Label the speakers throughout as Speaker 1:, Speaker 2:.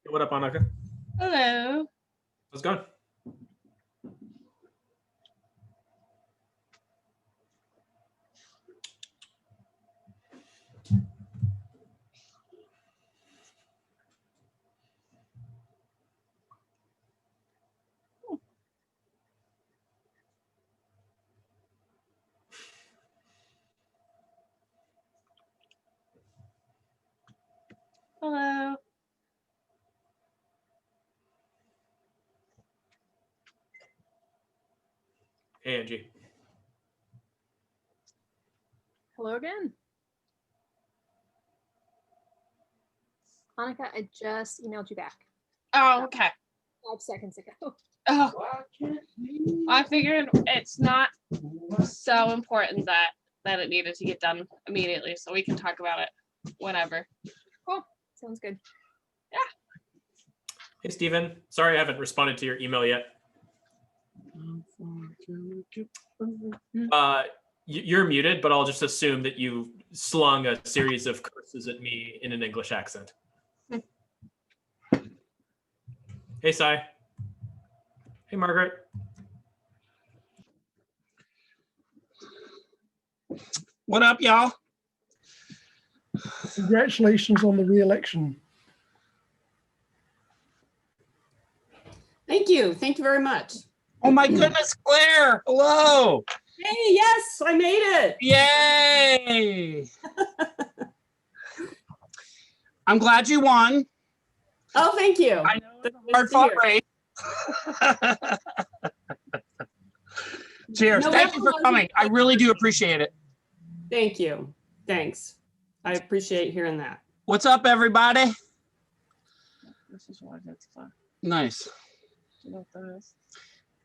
Speaker 1: What up, Annika?
Speaker 2: Hello.
Speaker 1: How's it going?
Speaker 2: Hello.
Speaker 1: Hey, Angie.
Speaker 3: Hello again. Hanukkah, I just emailed you back
Speaker 2: Oh, okay.
Speaker 3: 5 seconds ago.
Speaker 2: Oh, I figured it's not so important that it needed to get done immediately, so we can talk about it whenever.
Speaker 3: Cool. Sounds good.
Speaker 1: Hey, Steven. Sorry I haven't responded to your email yet. You're muted, but I'll just assume that you slung a series of curses at me in an English accent. Hey, Sai. Hey, Margaret.
Speaker 4: What up, y'all?
Speaker 5: Congratulations on the re-election.
Speaker 6: Thank you. Thank you very much.
Speaker 4: Oh my goodness, Claire. Hello.
Speaker 6: Hey, yes, I made it.
Speaker 4: Yay. I'm glad you won.
Speaker 6: Oh, thank you.
Speaker 4: I know it's a hard fought race. Cheers.
Speaker 6: No,
Speaker 4: Thank you for
Speaker 6: everyone-
Speaker 4: coming. I really do appreciate it.
Speaker 6: Thank you. Thanks. I appreciate hearing that.
Speaker 4: What's up, everybody?
Speaker 2: This is what it's for.
Speaker 4: Nice.
Speaker 2: Do you know what that is?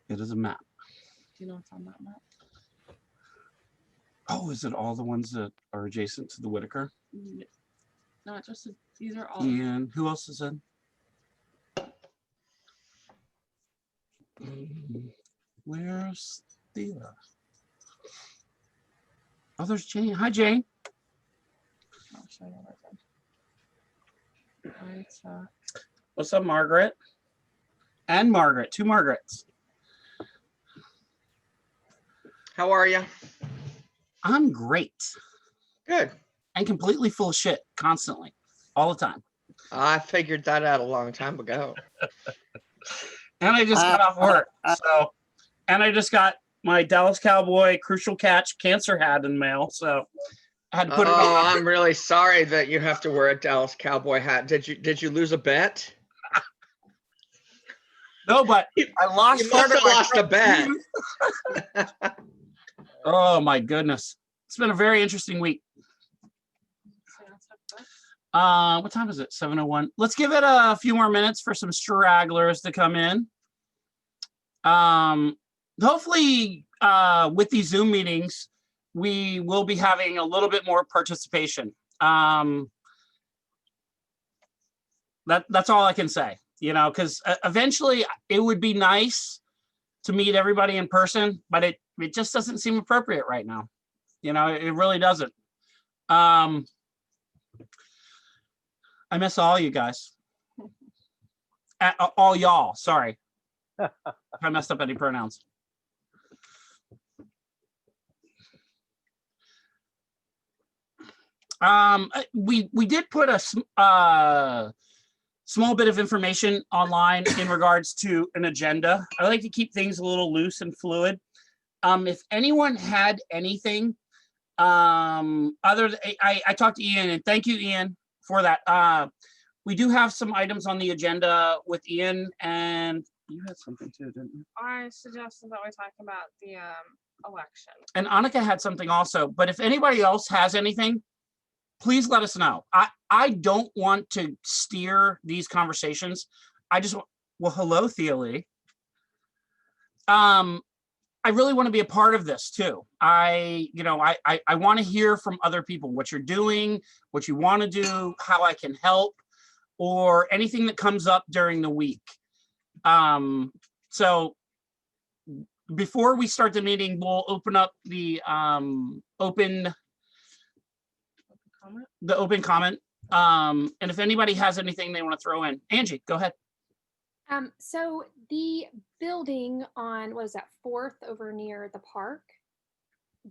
Speaker 4: It is a map.
Speaker 2: Do you know what's on that map?
Speaker 4: Oh, is it all the ones that are adjacent to the Whitaker?
Speaker 2: Not just these are all.
Speaker 4: And who else is in? Where's Thea? Oh, there's Jane. Hi, Jane.
Speaker 2: I'll show you what it's
Speaker 4: What's up, Margaret? And Margaret, two Margarets.
Speaker 7: How are you?
Speaker 4: I'm great
Speaker 7: Good.
Speaker 4: and completely full of shit constantly, all the time.
Speaker 7: I figured that out a long time ago.
Speaker 4: And I just got off work. And I just got my Dallas Cowboy Crucial Catch cancer hat in the mail. So I had to put it
Speaker 7: Oh,
Speaker 4: on.
Speaker 7: I'm really sorry that you have to wear a Dallas Cowboy hat. Did you lose a bet?
Speaker 4: No, but I lost
Speaker 7: You
Speaker 4: part
Speaker 7: must
Speaker 4: of
Speaker 7: have
Speaker 4: my
Speaker 7: lost a bet.
Speaker 4: Oh my goodness. It's been a very interesting week. What time is it? 7:01. Let's give it a few more minutes for some stragglers to come in. Hopefully, with these Zoom meetings, we will be having a little bit more participation. That's all I can say, because eventually it would be nice to meet everybody in person, but it just doesn't seem appropriate right now. It really doesn't. I miss all you guys. All y'all, sorry. If I messed up any pronouns. We did put a small bit of information online in regards to an agenda. I like to keep things a little loose and fluid. If anyone had anything other than, I talked to Ian, and thank you, Ian, for that. We do have some items on the agenda with Ian, and you had something too, didn't you?
Speaker 2: I suggested that we talk about the election.
Speaker 4: And Annika had something also, but if anybody else has anything, please let us know. I don't want to steer these conversations. I just want, well, hello, Thea Lee. I really want to be a part of this too. I want to hear from other people what you're doing, what you want to do, how I can help, or anything that comes up during the week. So before we start the meeting, we'll open up the open comment And if anybody has anything they want to throw in, Angie, go ahead.
Speaker 3: So the building on, what is that, 4th over near the park,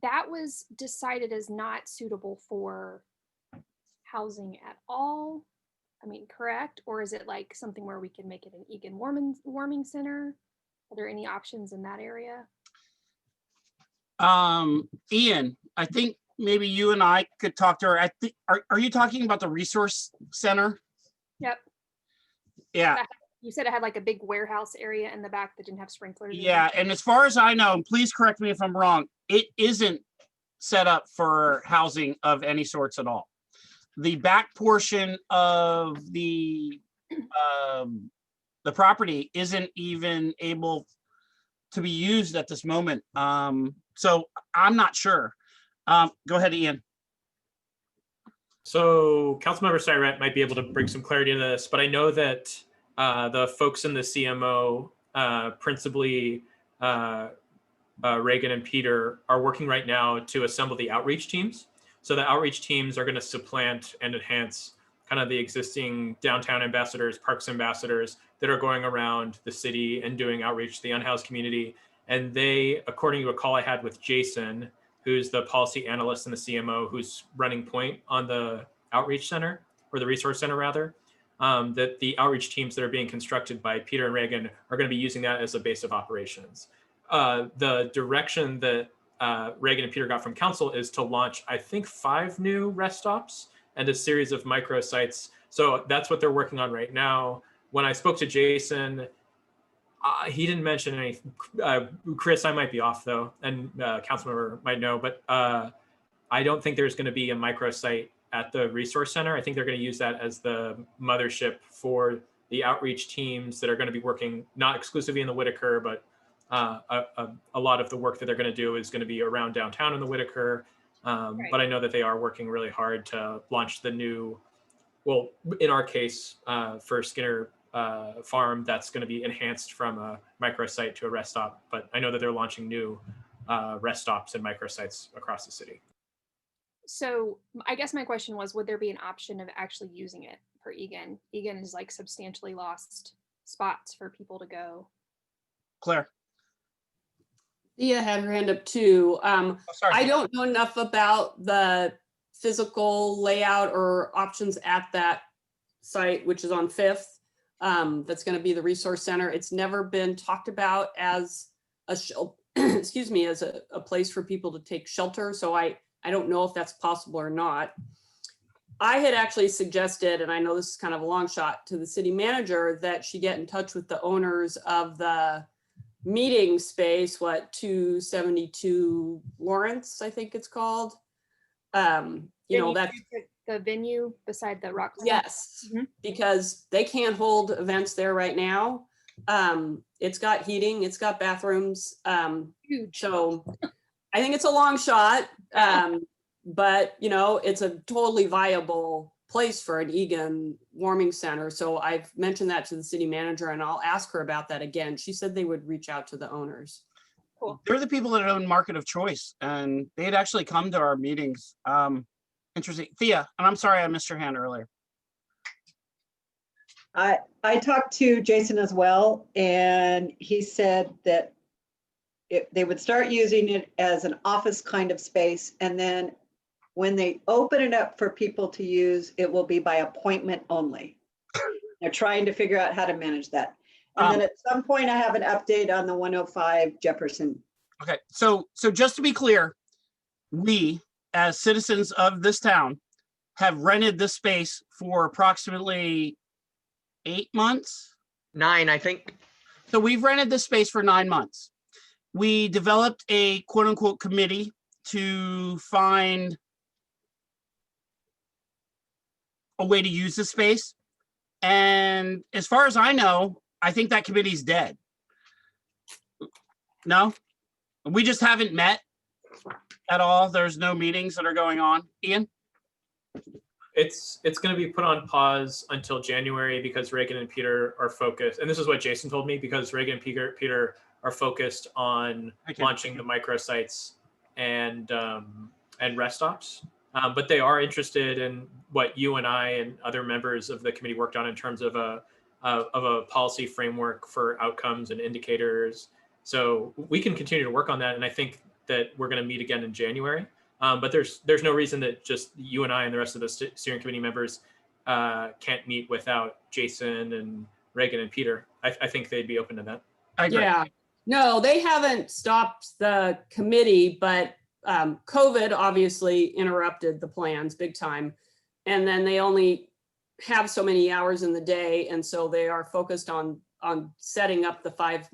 Speaker 3: that was decided as not suitable for housing at all. I mean, correct? Or is it like something where we can make it an Egan warming center? Are there any options in that area?
Speaker 4: Ian, I think maybe you and I could talk to her. I think, are you talking about the resource center?
Speaker 3: Yep.
Speaker 4: Yeah.
Speaker 3: You said it had like a big warehouse area in the back that didn't have sprinklers.
Speaker 4: Yeah, and as far as I know, please correct me if I'm wrong, it isn't set up for housing of any sorts at all. The back portion of the property isn't even able to be used at this moment. So I'm not sure. Go ahead, Ian.
Speaker 1: So Councilmember Syret might be able to bring some clarity into this, but I know that the folks in the CMO, principally Reagan and Peter, are working right now to assemble the outreach teams. So the outreach teams are going to supplant and enhance kind of the existing downtown ambassadors, parks ambassadors that are going around the city and doing outreach to the unhoused community. And they, according to a call I had with Jason, who's the policy analyst in the CMO, who's running point on the outreach center, or the resource center rather, that the outreach teams that are being constructed by Peter and Reagan are going to be using that as a base of operations. The direction that Reagan and Peter got from council is to launch, I think, 5 new rest stops and a series of microsites. So that's what they're working on right now. When I spoke to Jason, he didn't mention anything. Chris, I might be off though, and Councilmember might know, but I don't think there's going to be a microsite at the resource center. I think they're going to use that as the mothership for the outreach teams that are going to be working not exclusively in the Whitaker, but a lot of the work that they're going to do is going to be around downtown in the Whitaker.
Speaker 3: Right.
Speaker 1: But I know that they are working really hard to launch the new, well, in our case, for Skinner Farm, that's going to be enhanced from a microsite to a rest stop. But I know that they're launching new rest stops and microsites across the city.
Speaker 3: So I guess my question was, would there be an option of actually using it for Egan? Egan is like substantially lost spots for people to go.
Speaker 4: Claire.
Speaker 6: Thea had her hand up too.
Speaker 4: Sorry.
Speaker 6: I don't know enough about the physical layout or options at that site, which is on 5th. That's going to be the resource center. It's never been talked about as a excuse me, as a place for people to take shelter. So I don't know if that's possible or not. I had actually suggested, and I know this is kind of a long shot, to the city manager that she get in touch with the owners of the meeting space, 272 Lawrence, I think it's called. You know, that's
Speaker 3: the venue beside the rock.
Speaker 6: yes,
Speaker 3: Mhm.
Speaker 6: because they can't hold events there right now. It's got heating, it's got bathrooms.
Speaker 3: Huge.
Speaker 6: So I think it's a long shot, but you know, it's a totally viable place for an Egan warming center. So I've mentioned that to the city manager, and I'll ask her about that again. She said they would reach out to the owners.
Speaker 3: Cool.
Speaker 4: They're the people that own Market of Choice, and they'd actually come to our meetings. Interesting. Thea, and I'm sorry I missed your hand earlier.
Speaker 8: I talked to Jason as well, and he said that they would start using it as an office kind of space, and then when they open it up for people to use, it will be by appointment only. They're trying to figure out how to manage that. And then at some point, I have an update on the 105 Jefferson.
Speaker 4: Okay, so just to be clear, we, as citizens of this town, have rented this space for approximately 8 months.
Speaker 7: 9, I think.
Speaker 4: So we've rented this space for 9 months. We developed a quote unquote committee to find a way to use the space. And as far as I know, I think that committee's dead. No, we just haven't met at all. There's no meetings that are going on. Ian?
Speaker 1: It's going to be put on pause until January because Reagan and Peter are focused, and this is what Jason told me, because Reagan and Peter are focused on launching the microsites and rest stops. But they are interested in what you and I and other members of the committee worked on in terms of a policy framework for outcomes and indicators. So we can continue to work on that. And I think that we're going to meet again in January. But there's no reason that just you and I and the rest of the steering committee members can't meet without Jason and Reagan and Peter. I think they'd be open to that.
Speaker 4: I agree.
Speaker 6: Yeah, no, they haven't stopped the committee, but COVID obviously interrupted the plans big time. And then they only have so many hours in the day. And so they are focused on setting up the 5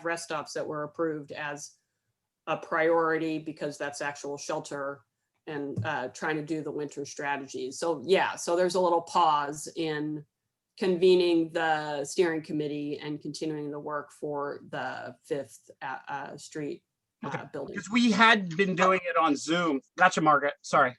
Speaker 6: rest stops that were approved as a priority, because that's actual shelter and trying to do the winter strategies. So yeah, so there's a little pause in convening the steering committee and continuing the work for the 5th Street building.
Speaker 4: Because we had been doing it on Zoom. Gotcha, Margaret. Sorry.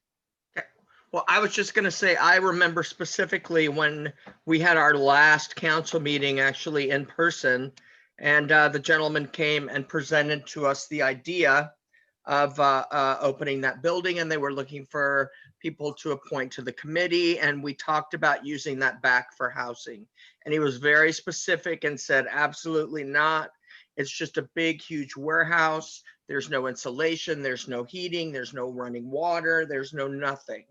Speaker 7: Well, I was just going to say, I remember specifically when we had our last council meeting actually in person, and the gentleman came and presented to us the idea of opening that building, and they were looking for people to appoint to the committee, and we talked about using that back for housing. And he was very specific and said, absolutely not. It's just a big, huge warehouse. There's no insulation, there's no heating, there's no running water, there's no nothing.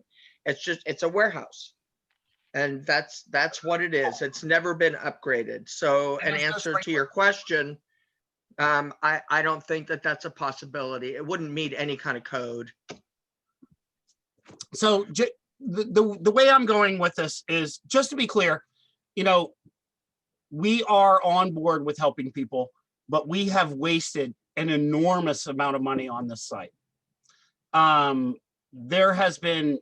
Speaker 7: It's a warehouse. And that's what it is. It's never been upgraded. So
Speaker 4: And
Speaker 7: an
Speaker 4: there's no
Speaker 7: answer to
Speaker 4: sprinkler.
Speaker 7: your question, I don't think that that's a possibility. It wouldn't meet any kind of code.
Speaker 4: So the way I'm going with this is, just to be clear, we are on board with helping people, but we have wasted an enormous amount of money on this site. There has been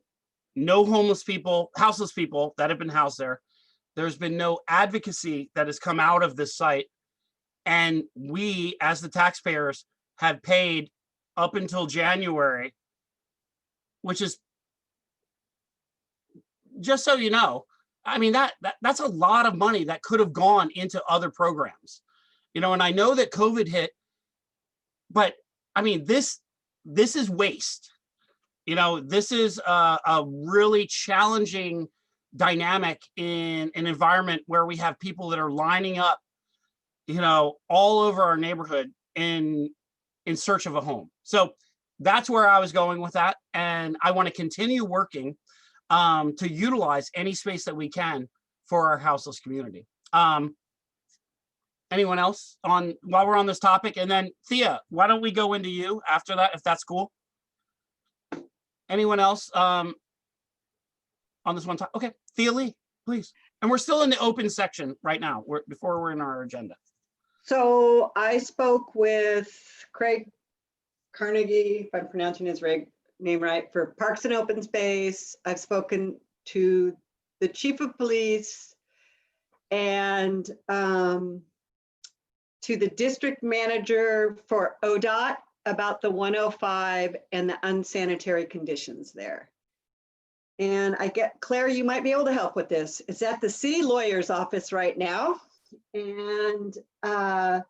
Speaker 4: no houseless people that have been housed there. There's been no advocacy that has come out of this site. And we, as the taxpayers, have paid up until January, which is, just so you know, I mean, that's a lot of money that could have gone into other programs, and I know that COVID hit, but I mean, this is waste. This is a really challenging dynamic in an environment where we have people that are lining up, all over our neighborhood in search of a home. So that's where I was going with that. And I want to continue working to utilize any space that we can for our houseless community. Anyone else while we're on this topic? And then Thea, why don't we go into you after that, if that's cool? Anyone else on this one topic? Okay, Thea Lee, please. And we're still in the open section right now, before we're in our agenda.
Speaker 8: So I spoke with Craig Carnegie, if I'm pronouncing his name right, for Parks and Open Space. I've spoken to the Chief of Police and to the District Manager for ODOT about the 105 and the unsanitary conditions there. And Claire, you might be able to help with this. It's at the city lawyer's office right now. And ODOT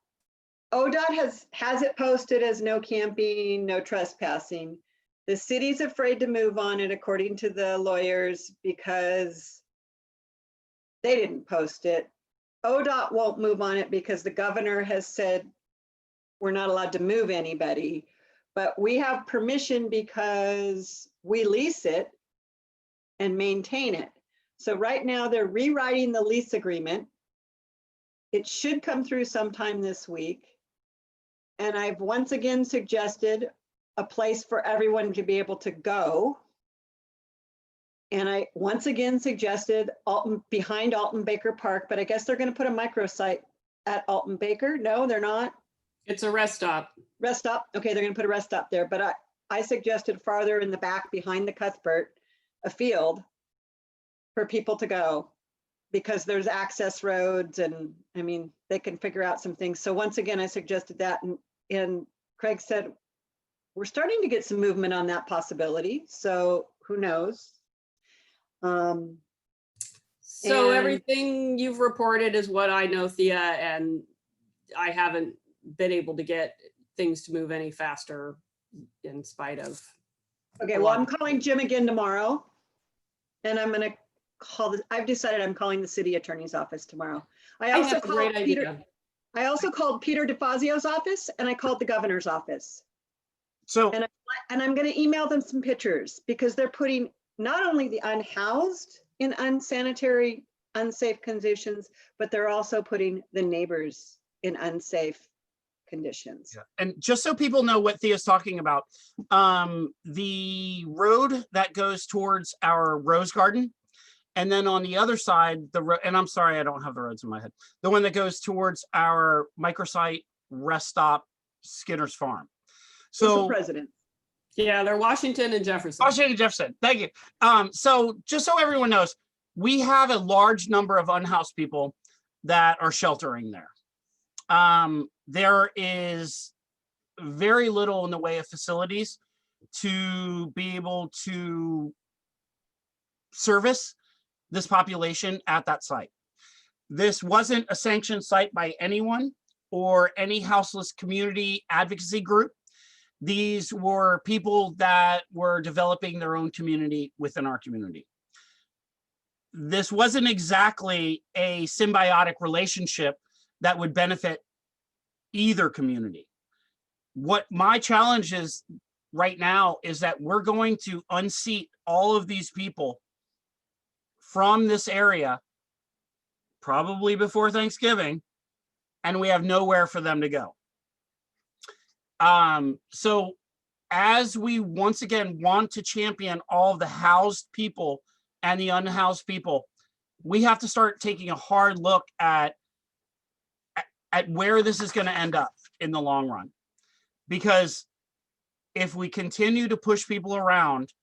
Speaker 8: has it posted as no camping, no trespassing. The city's afraid to move on it, according to the lawyers, because they didn't post it. ODOT won't move on it because the governor has said we're not allowed to move anybody, but we have permission because we lease it and maintain it. So right now they're rewriting the lease agreement. It should come through sometime this week. And I've once again suggested a place for everyone to be able to go. And I once again suggested behind Alton Baker Park, but I guess they're going to put a microsite at Alton Baker. No, they're not.
Speaker 6: It's a rest stop.
Speaker 8: Rest stop. Okay, they're going to put a rest stop there. But I suggested farther in the back behind the Cuthbert, a field for people to go, because there's access roads, and I mean, they can figure out some things. So once again, I suggested that, and Craig said, we're starting to get some movement on that possibility. So who knows?
Speaker 6: So
Speaker 8: And-
Speaker 6: everything you've reported is what I know, Thea, and I haven't been able to get things to move any faster in spite of
Speaker 8: Okay, well, I'm calling Jim again tomorrow. And I'm gonna call I've decided I'm calling the city attorney's office tomorrow. I also
Speaker 6: That's a great
Speaker 8: called Peter.
Speaker 6: idea.
Speaker 8: I also called Peter DeFazio's office and I called the governor's office.
Speaker 4: So,
Speaker 8: And I'm gonna email them some pictures because they're putting not only the unhoused in unsanitary, unsafe conditions, but they're also putting the neighbors in unsafe conditions.
Speaker 4: and just so people know what Thea's talking about, the road that goes towards our rose garden, and then on the other side, the road, and I'm sorry, I don't have the roads in my head, the one that goes towards our microsite rest stop, Skinner's Farm. So
Speaker 8: President.
Speaker 6: Yeah, they're Washington and Jefferson.
Speaker 4: Washington Jefferson, thank you. So just so everyone knows, we have a large number of unhoused people that are sheltering there. There is very little in the way of facilities to be able to service this population at that site. This wasn't a sanctioned site by anyone or any houseless community advocacy group. These were people that were developing their own community within our community. This wasn't exactly a symbiotic relationship that would benefit either community. What my challenge is right now is that we're going to unseat all of these people from this area probably before Thanksgiving, and we have nowhere for them to go. So as we once again want to champion all of the housed people and the unhoused people, we have to start taking a hard look at where this is going to end up in the long run. Because if we continue to push people around,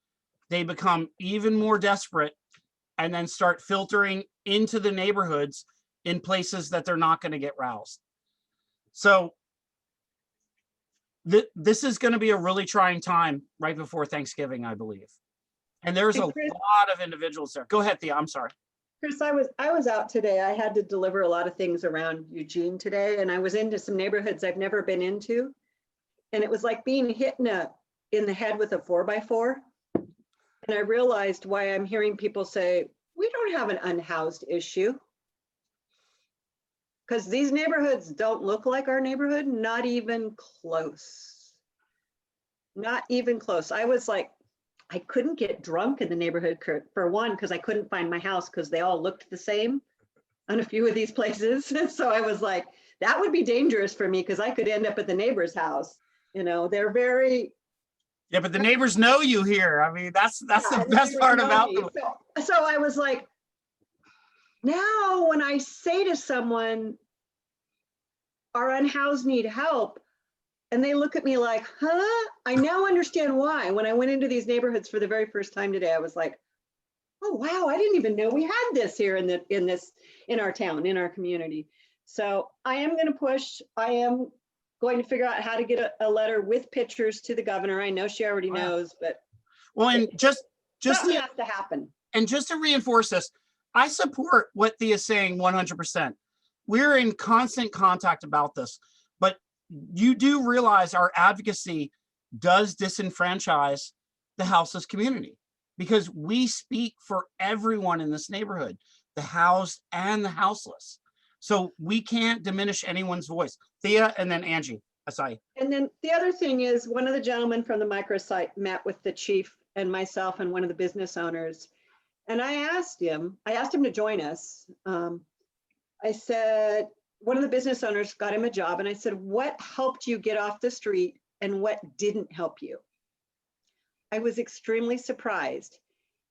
Speaker 4: they become even more desperate and then start filtering into the neighborhoods in places that they're not going to get roused. So this is going to be a really trying time right before Thanksgiving, I believe. And there's a
Speaker 8: Chris,
Speaker 4: lot of individuals there. Go ahead, Thea, I'm sorry.
Speaker 8: Chris, I was out today. I had to deliver a lot of things around Eugene today, and I was into some neighborhoods I've never been into. And it was like being hit in the head with a 4x4. And I realized why I'm hearing people say, we don't have an unhoused issue. Because these neighborhoods don't look like our neighborhood, not even close. Not even close. I was like, I couldn't get drunk in the neighborhood for one, because I couldn't find my house because they all looked the same on a few of these places. So I was like, that would be dangerous for me because I could end up at the neighbor's house. You know, they're very.
Speaker 4: Yeah, but the neighbors know you here. I mean, that's
Speaker 8: Yeah,
Speaker 4: the best part about
Speaker 8: me. So I was like, now when I say to someone, our unhoused need help, and they look at me like, huh? I now understand why. When I went into these neighborhoods for the very first time today, I was like, oh wow, I didn't even know we had this here in our town, in our community. So I am going to push. I am going to figure out how to get a letter with pictures to the governor. I know she already knows, but
Speaker 4: well, and just
Speaker 8: something has to happen.
Speaker 4: And just to reinforce this, I support what Thea is saying 100%. We're in constant contact about this, but you do realize our advocacy does disenfranchise the houseless community because we speak for everyone in this neighborhood, the housed and the houseless. So we can't diminish anyone's voice. Thea and then Angie, Asai.
Speaker 8: And then the other thing is one of the gentlemen from the microsite met with the chief and myself and one of the business owners. And I asked him to join us. I said, one of the business owners got him a job. And I said, what helped you get off the street and what didn't help you? I was extremely surprised.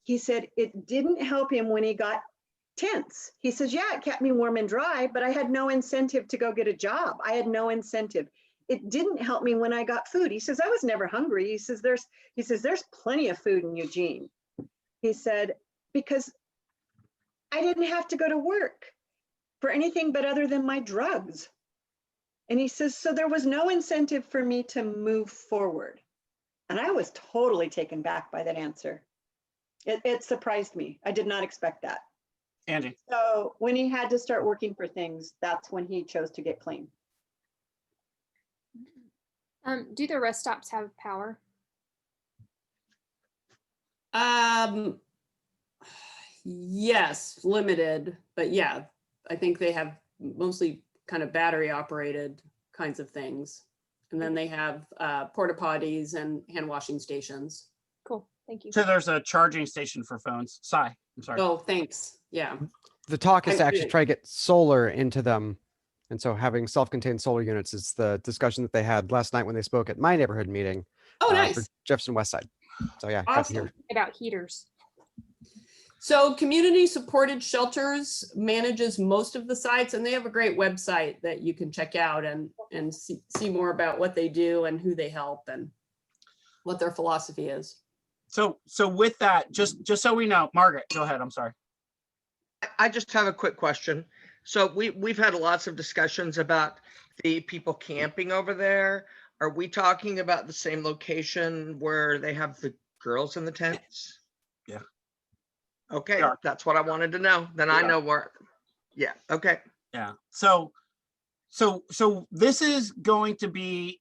Speaker 8: He said it didn't help him when he got tents. He says, yeah, it kept me warm and dry, but I had no incentive to go get a job. I had no incentive. It didn't help me when I got food. He says, I was never hungry. He says, there's plenty of food in Eugene. He said, because I didn't have to go to work for anything but other than my drugs. And he says, so there was no incentive for me to move forward. And I was totally taken back by that answer. It surprised me. I did not expect that.
Speaker 4: Angie.
Speaker 8: So when he had to start working for things, that's when he chose to get clean.
Speaker 3: Do the rest stops have power?
Speaker 6: Yes, limited, but yeah, I think they have mostly kind of battery operated kinds of things. And then they have porta potties and hand washing stations.
Speaker 3: Cool, thank you.
Speaker 4: So there's a charging station for phones. I'm sorry.
Speaker 6: Oh, thanks. Yeah.
Speaker 9: The talk is to actually
Speaker 6: I-
Speaker 9: try to get solar into them. And so having self-contained solar units is the discussion that they had last night when they spoke at my neighborhood meeting
Speaker 6: Oh,
Speaker 9: for
Speaker 6: nice.
Speaker 9: Jefferson West Side. So yeah, got to hear.
Speaker 6: Awesome.
Speaker 3: About heaters.
Speaker 6: So Community Supported Shelters manages most of the sites, and they have a great website that you can check out and see more about what they do and who they help and what their philosophy is.
Speaker 4: So with that, just so we know, Margaret, go ahead. I'm sorry.
Speaker 7: I just have a quick question. So we've had lots of discussions about the people camping over there. Are we talking about the same location where they have the girls in the tents?
Speaker 4: Yeah.
Speaker 7: Okay,
Speaker 4: Yeah.
Speaker 7: that's what I wanted to know. Then I
Speaker 4: Yeah.
Speaker 7: know where. Yeah, okay.
Speaker 4: Yeah. So this is going to be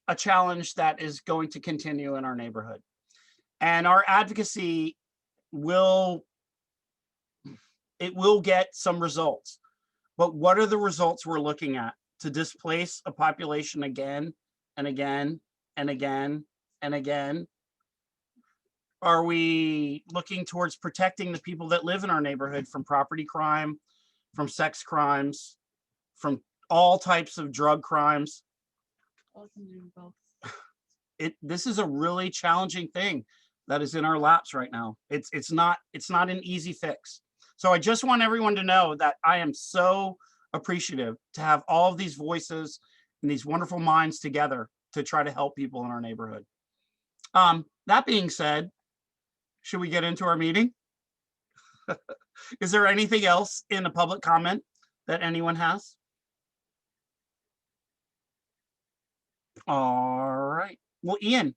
Speaker 4: a challenge that is going to continue in our neighborhood. And our advocacy will get some results. But what are the results we're looking at? To displace a population again and again and again and again? Are we looking towards protecting the people that live in our neighborhood from property crime, from sex crimes, from all types of drug crimes? This is a really challenging thing that is in our laps right now. It's not an easy fix. So I just want everyone to know that I am so appreciative to have all of these voices and these wonderful minds together to try to help people in our neighborhood. That being said, should we get into our meeting? Is there anything else in the public comment that anyone has? All right. Well, Ian,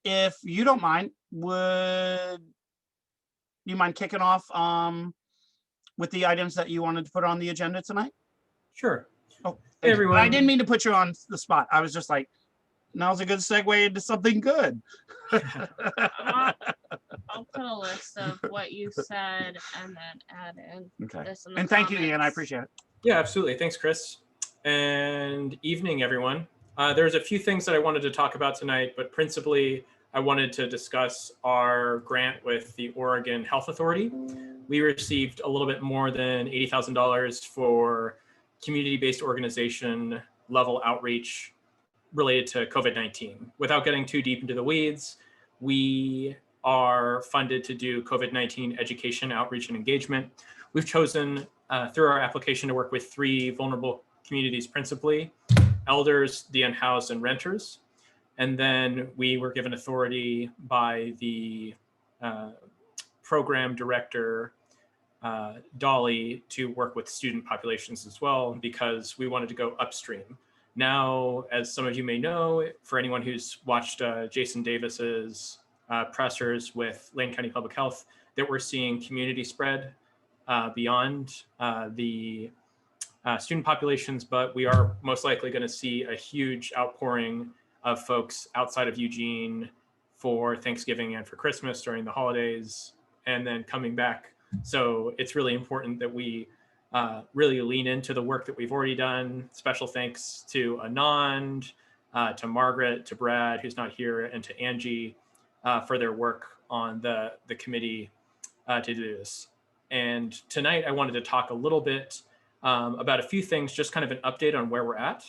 Speaker 4: if you don't mind, would you mind kicking off with the items that you wanted to put on the agenda tonight?
Speaker 1: Sure.
Speaker 4: Oh,
Speaker 1: Hey,
Speaker 4: thank you.
Speaker 1: everyone.
Speaker 4: I didn't mean to put you on the spot. I was just like, now's a good segue into something good.
Speaker 2: I'll put a list of what you said and then add in
Speaker 4: Okay.
Speaker 2: this in the
Speaker 4: And thank you, Ian. I
Speaker 2: comments.
Speaker 4: appreciate it.
Speaker 1: Yeah, absolutely. Thanks, Chris. And evening, everyone. There's a few things that I wanted to talk about tonight, but principally, I wanted to discuss our grant with the Oregon Health Authority. We received a little bit more than $80,000 for community-based organization level outreach related to COVID-19. Without getting too deep into the weeds, we are funded to do COVID-19 education, outreach, and engagement. We've chosen through our application to work with 3 vulnerable communities principally: elders, the unhoused, and renters. And then we were given authority by the program director, Dolly, to work with student populations as well, because we wanted to go upstream. Now, as some of you may know, for anyone who's watched Jason Davis's pressers with Lane County Public Health, that we're seeing community spread beyond the student populations, but we are most likely going to see a huge outpouring of folks outside of Eugene for Thanksgiving and for Christmas during the holidays, and then coming back. So it's really important that we really lean into the work that we've already done. Special thanks to Anand, to Margaret, to Brad, who's not here, and to Angie for their work on the committee to do this. And tonight I wanted to talk a little bit about a few things, just kind of an update on where we're at,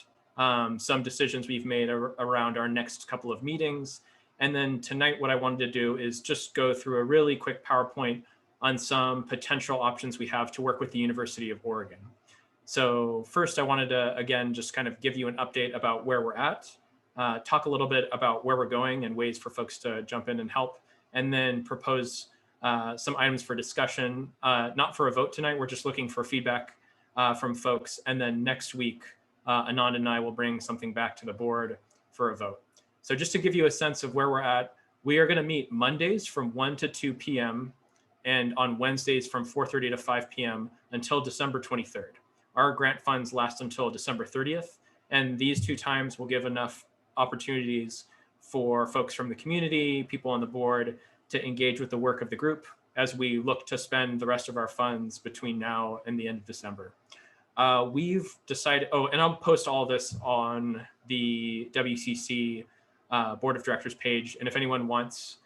Speaker 1: some decisions we've made around our next couple of meetings. And then tonight, what I wanted to do is just go through a really quick PowerPoint on some potential options we have to work with the University of Oregon. So first, I wanted to, again, just kind of give you an update about where we're at, talk a little bit about where we're going and ways for folks to jump in and help, and then propose some items for discussion, not for a vote tonight. We're just looking for feedback from folks. And then next week, Anand and I will bring something back to the board for a vote. So just to give you a sense of where we're at, we are going to meet Mondays from 1 to 2 p.m. and on Wednesdays from 4:30 to 5 p.m. until December 23rd. Our grant funds last until December 30th, and these 2 times will give enough opportunities for folks from the community, people on the board to engage with the work of the group as we look to spend the rest of our funds between now and the end of December. We've decided, oh, and I'll post all this on the WCC Board of Directors page. And if anyone wants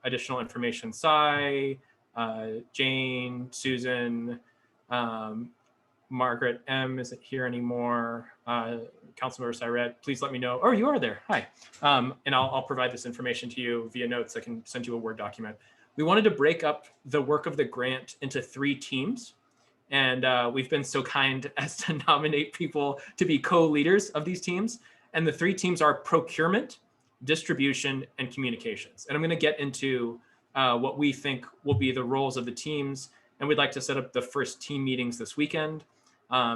Speaker 1: additional information, Cy, Jane, Susan, Margaret M. isn't here anymore. Councilmember Syret, please let me know. Oh, you are there. Hi. And I'll provide this information to you via notes. I can send you a Word document. We wanted to break up the work of the grant into 3 teams. And we've been so kind as to nominate people to be co-leaders of these teams. And the 3 teams are procurement, distribution, and communications. And I'm going to get into what we think will be the roles of the teams. And we'd like to set up the first team meetings this weekend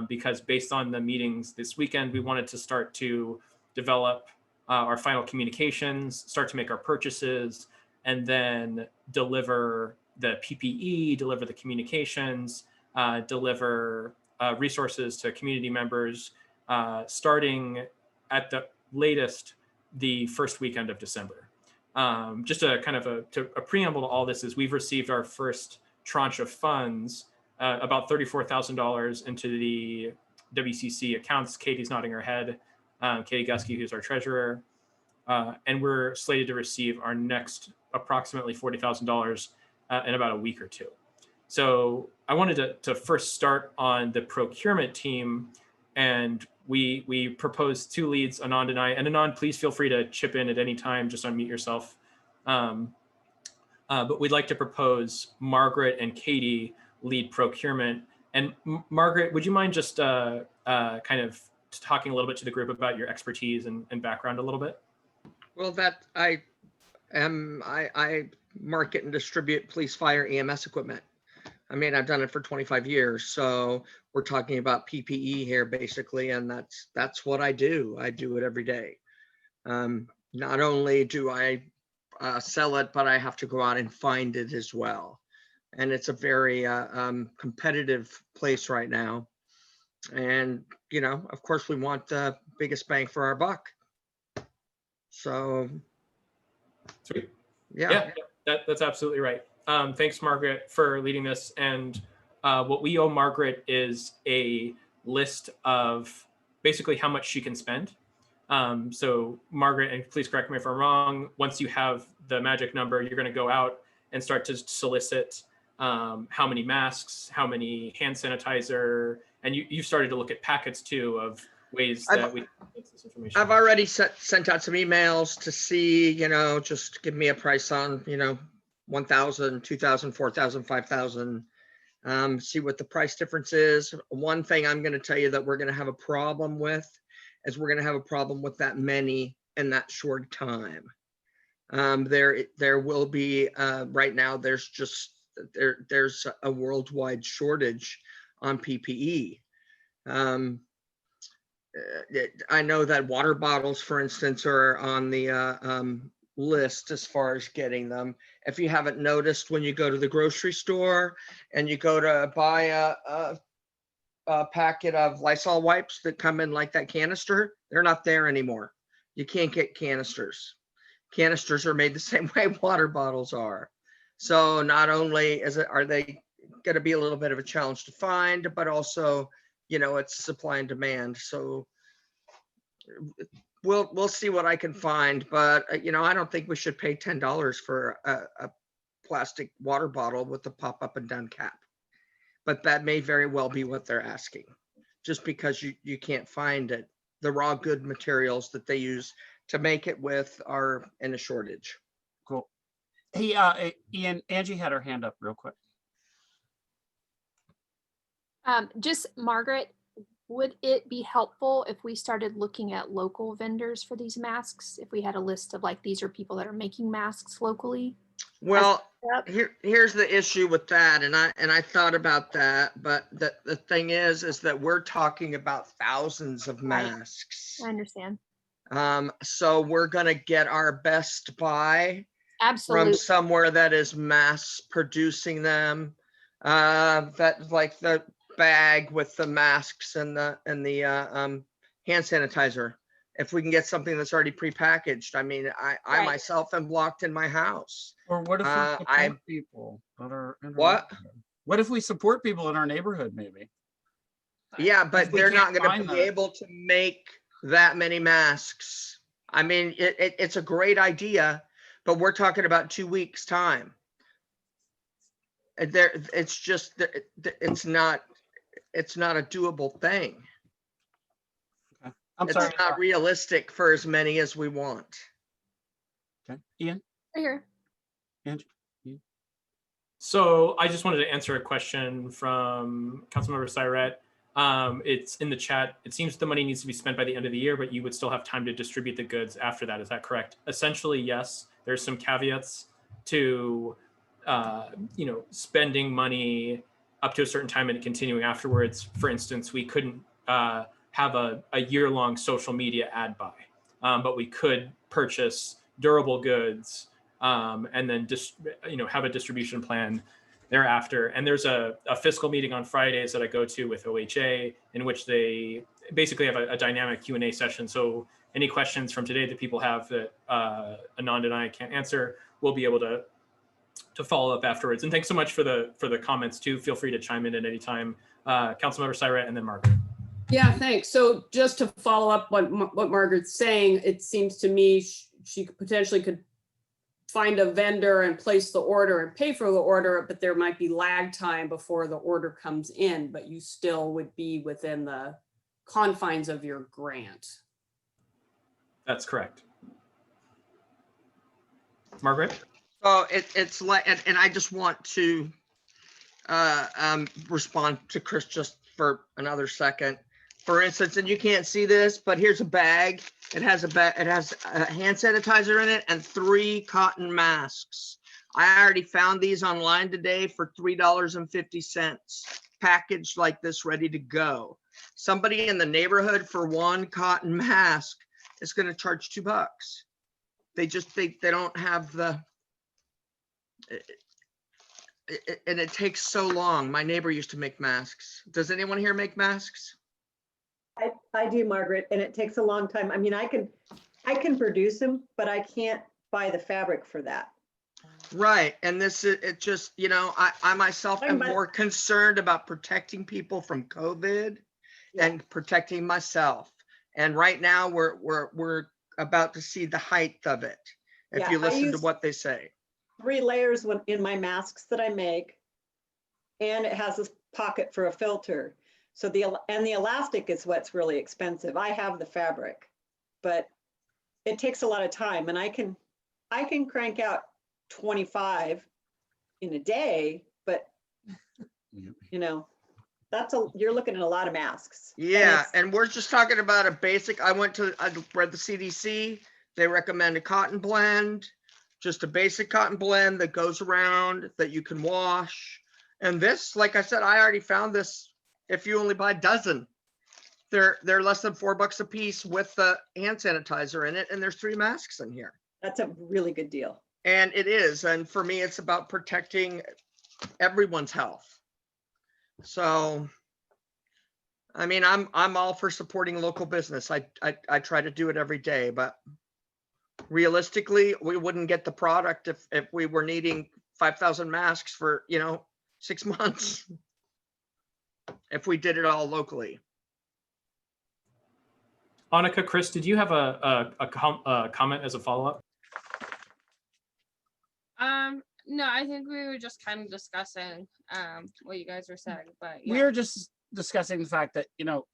Speaker 1: because based on the meetings this weekend, we wanted to start to develop our final communications, start to make our purchases, and then deliver the PPE, deliver the communications, deliver resources to community members starting at the latest the first weekend of December. Just a kind of a preamble to all this is we've received our first tranche of funds, about $34,000 into the WCC accounts. Katie's nodding her head. Katie Gusky, who's our treasurer. And we're slated to receive our next approximately $40,000 in about a week or 2. So I wanted to first start on the procurement team, and we proposed 2 leads, Anand and I. And Anand, please feel free to chip in at any time, just unmute yourself. But we'd like to propose Margaret and Katie lead procurement. And Margaret, would you mind just kind of talking a little bit to the group about your expertise and background a little bit?
Speaker 7: Well, that I market and distribute police, fire, EMS equipment. I mean, I've done it for 25 years. So we're talking about PPE here basically. And that's what I do. I do it every day. Not only do I sell it, but I have to go out and find it as well. And it's a very competitive place right now. And, you know, of course we want the biggest bang for our buck. So,
Speaker 1: Sweet.
Speaker 7: yeah.
Speaker 1: That's absolutely right. Thanks, Margaret, for leading this. And what we owe Margaret is a list of basically how much she can spend. So Margaret, and please correct me if I'm wrong, once you have the magic number, you're going to go out and start to solicit how many masks, how many hand sanitizer, and you've started to look at packets too of ways that we can get this information.
Speaker 7: I've already sent out some emails to see, you know, just give me a price on, you know, 1,000, 2,000, 4,000, 5,000. See what the price difference is. One thing I'm going to tell you that we're going to have a problem with is we're going to have a problem with that many in that short time. There will be right now. There's a worldwide shortage on PPE. I know that water bottles, for instance, are on the list as far as getting them. If you haven't noticed, when you go to the grocery store and you go to buy a packet of Lysol wipes that come in like that canister, they're not there anymore. You can't get canisters. Canisters are made the same way water bottles are. So not only are they going to be a little bit of a challenge to find, but also, you know, it's supply and demand. So we'll see what I can find, but you know, I don't think we should pay $10 for a plastic water bottle with the pop up and down cap. But that may very well be what they're asking, just because you can't find it. The raw good materials that they use to make it with are in a shortage.
Speaker 4: Cool. Hey, Ian, Angie had her hand up real quick.
Speaker 3: Just Margaret, would it be helpful if we started looking at local vendors for these masks? If we had a list of like, these are people that are making masks locally?
Speaker 7: Well, here's the issue with that. And I thought about that, but the thing is that we're talking about thousands of masks.
Speaker 3: I understand.
Speaker 7: So we're going to get our best buy
Speaker 3: Absolutely.
Speaker 7: from somewhere that is mass producing them. That like the bag with the masks and the hand sanitizer if we can get something that's already prepackaged. I mean, I
Speaker 3: Right.
Speaker 7: myself am blocked in my house.
Speaker 4: Or what if we
Speaker 7: I-
Speaker 4: support people that are in our
Speaker 7: What?
Speaker 4: neighborhood? What if we support people in our neighborhood, maybe?
Speaker 7: Yeah, but
Speaker 4: we
Speaker 7: they're not
Speaker 4: can't
Speaker 7: gonna
Speaker 4: find
Speaker 7: be
Speaker 4: the-
Speaker 7: able to make that many masks. I mean, it's a great idea, but we're talking about 2 weeks' time. And it's just, it's not a doable thing.
Speaker 4: I'm
Speaker 7: It's
Speaker 4: sorry.
Speaker 7: not realistic for as many as we want.
Speaker 4: Okay. Ian?
Speaker 3: Right here.
Speaker 4: Andrew?
Speaker 1: So I just wanted to answer a question from Councilmember Syret. It's in the chat. It seems the money needs to be spent by the end of the year, but you would still have time to distribute the goods after that. Is that correct? Essentially, yes. There's some caveats to, spending money up to a certain time and continuing afterwards. For instance, we couldn't have a year-long social media ad buy, but we could purchase durable goods and then have a distribution plan thereafter. And there's a fiscal meeting on Fridays that I go to with OHA in which they basically have a dynamic Q&A session. So any questions from today that people have that Anand and I can't answer, we'll be able to follow up afterwards. And thanks so much for the comments too. Feel free to chime in at any time. Councilmember Syret and then Margaret.
Speaker 6: Yeah, thanks. So just to follow up what Margaret's saying, it seems to me she potentially could find a vendor and place the order and pay for the order, but there might be lag time before the order comes in, but you still would be within the confines of your grant.
Speaker 1: That's correct. Margaret?
Speaker 7: So it's like, and I just want to respond to Chris just for another second. For instance, and you can't see this, but here's a bag. It has a hand sanitizer in it and 3 cotton masks. I already found these online today for $3.50, packaged like this, ready to go. Somebody in the neighborhood for 1 cotton mask is going to charge $2. They don't have the, and it takes so long. My neighbor used to make masks. Does anyone here make masks?
Speaker 8: I do, Margaret, and it takes a long time. I mean, I can produce them, but I can't buy the fabric for that.
Speaker 7: Right. And this is, it just, I myself am
Speaker 8: But-
Speaker 7: more concerned about protecting people from COVID and protecting myself. And right now we're about to see the height of it. If
Speaker 8: Yeah,
Speaker 7: you
Speaker 8: I
Speaker 7: listen to
Speaker 8: use-
Speaker 7: what they say.
Speaker 8: 3 layers in my masks that I make, and it has this pocket for a filter. So the elastic is what's really expensive. I have the fabric, but it takes a lot of time, and I can crank out 25 in a day, but you're looking at a lot of masks.
Speaker 7: Yeah. And we're just talking about a basic, I read the CDC. They recommend a cotton blend, just a basic cotton blend that goes around that you can wash. And this, like I said, I already found this. If you only buy a dozen, they're less than $4 a piece with the hand sanitizer in it. And there's 3 masks in here.
Speaker 8: That's a really good deal.
Speaker 7: And it is. And for me, it's about protecting everyone's health. So, I mean, I'm all for supporting local business. I try to do it every day, but realistically, we wouldn't get the product if we were needing 5,000 masks for, 6 months. If we did it all locally.
Speaker 1: Annika, Chris, did you have a comment as a follow-up?
Speaker 2: No, I think we were just kind of discussing what you guys were saying, but yeah.
Speaker 4: We are just discussing the fact that,